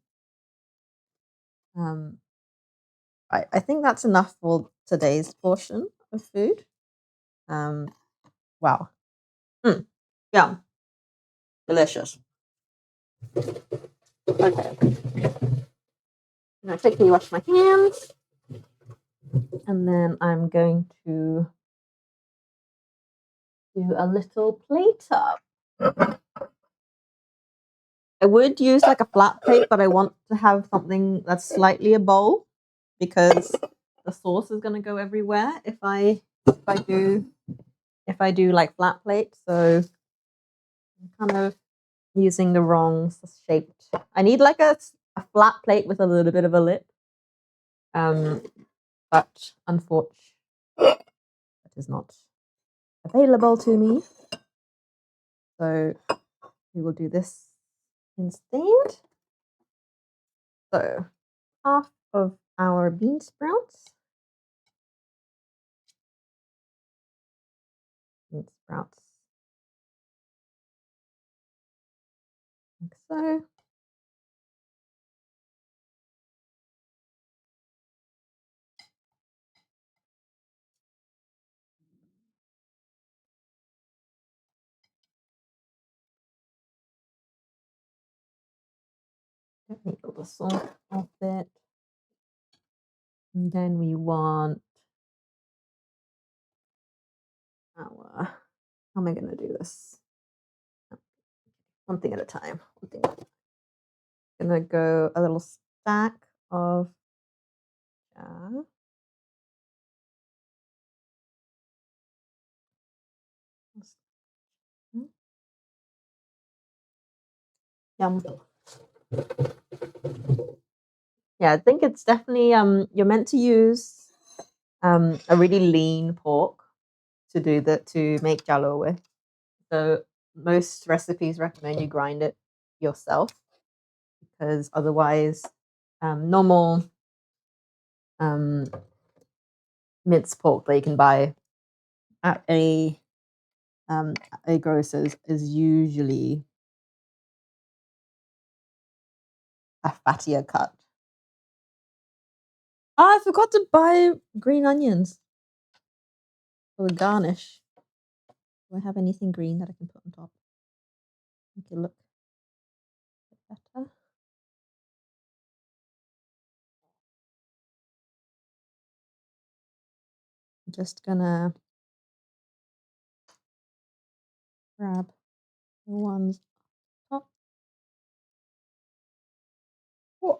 I think that's enough for today's portion of food. Wow. Yeah. Delicious. Okay. I'm going to quickly wash my hands. And then I'm going to do a little plate up. I would use like a flat plate, but I want to have something that's slightly a bowl because the sauce is going to go everywhere if I do like flat plate. So I'm kind of using the wrong shaped. I need like a flat plate with a little bit of a lip. But unfortunately, that is not available to me. So we will do this instead. So half of our bean sprouts. Bean sprouts. Like so. Don't need all the salt off it. And then we want our, how am I going to do this? One thing at a time. One thing at a time. I'm going to go a little stack of jar. Yum. Yeah, I think it's definitely you're meant to use a really lean pork to do that, to make jallo with. So most recipes recommend you grind it yourself, because otherwise normal minced pork that you can buy at a grocer's is usually a fattier cut. Oh, I forgot to buy green onions for the garnish. Do I have anything green that I can put on top? Make it look a bit better. I'm just gonna grab the ones top. Oh,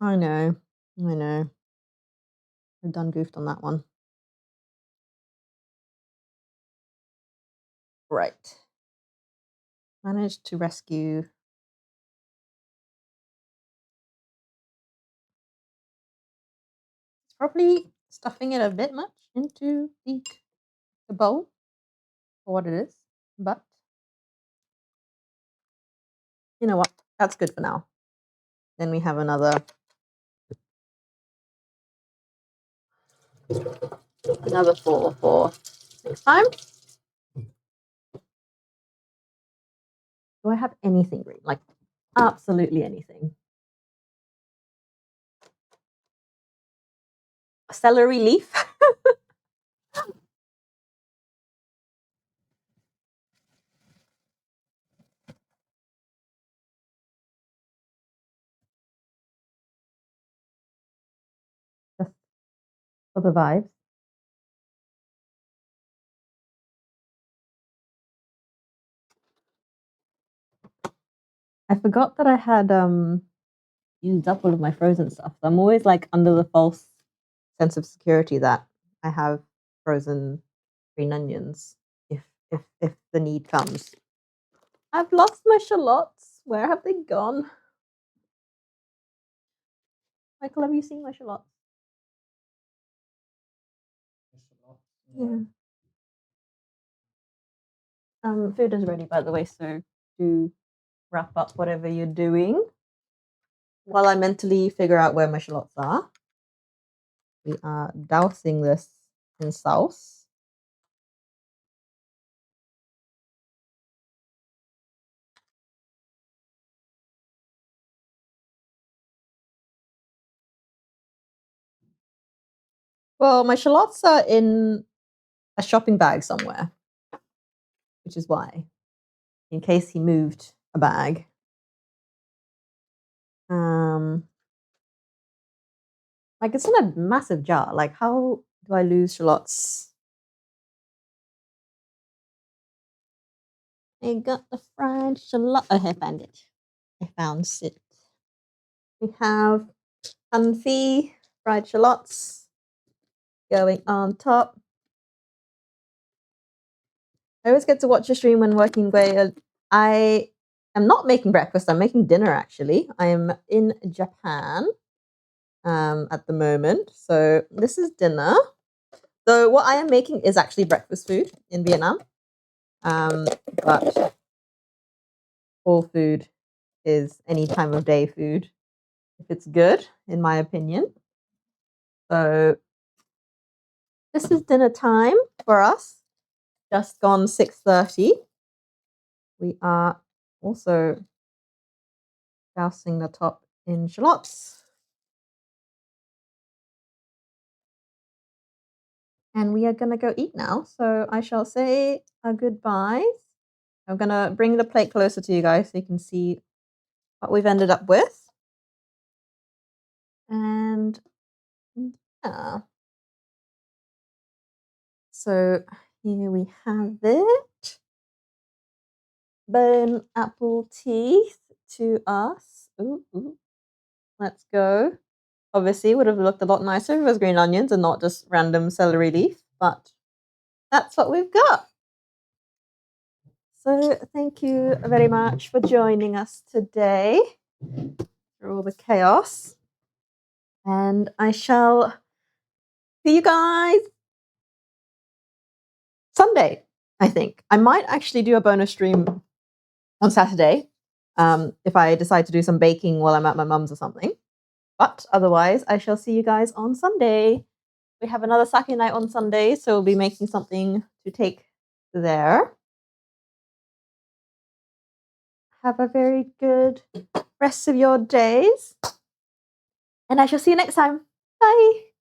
I know. I've done goofed on that one. Right. Managed to rescue. It's probably stuffing it a bit much into the bowl for what it is, but you know what? That's good for now. Then we have another full for next time. Do I have anything green? Like absolutely anything? Celery leaf. Just for the vibes. I forgot that I had used up all of my frozen stuff. So I'm always like under the false sense of security that I have frozen green onions if the need comes. I've lost my shallots. Where have they gone? Michael, have you seen my shallots? Yeah. Food is ready, by the way, so do wrap up whatever you're doing while I mentally figure out where my shallots are. We are dousing this in sauce. Well, my shallots are in a shopping bag somewhere, which is why, in case he moved a bag. Like it's in a massive jar. Like, how do I lose shallots? I got the fried shallot. Oh, I found it. I found it. We have confit fried shallots going on top. I always get to watch a stream when working away. I am not making breakfast. I'm making dinner, actually. I am in Japan at the moment. So this is dinner. So what I am making is actually breakfast food in Vietnam. But all food is any time of day food if it's good, in my opinion. So this is dinner time for us. Just gone 6:30. We are also dousing the top in shallots. And we are going to go eat now. So I shall say a goodbye. I'm gonna bring the plate closer to you guys so you can see what we've ended up with. And yeah. So here we have it. Bone apple teeth to us. Ooh, ooh. Let's go. Obviously, would have looked a lot nicer if it was green onions and not just random celery leaf, but that's what we've got. So thank you very much for joining us today through all the chaos. And I shall see you guys Sunday, I think. I might actually do a bonus stream on Saturday if I decide to do some baking while I'm at my mum's or something. But otherwise, I shall see you guys on Sunday. We have another sake night on Sunday, so we'll be making something to take there. Have a very good rest of your days. And I shall see you next time. Bye.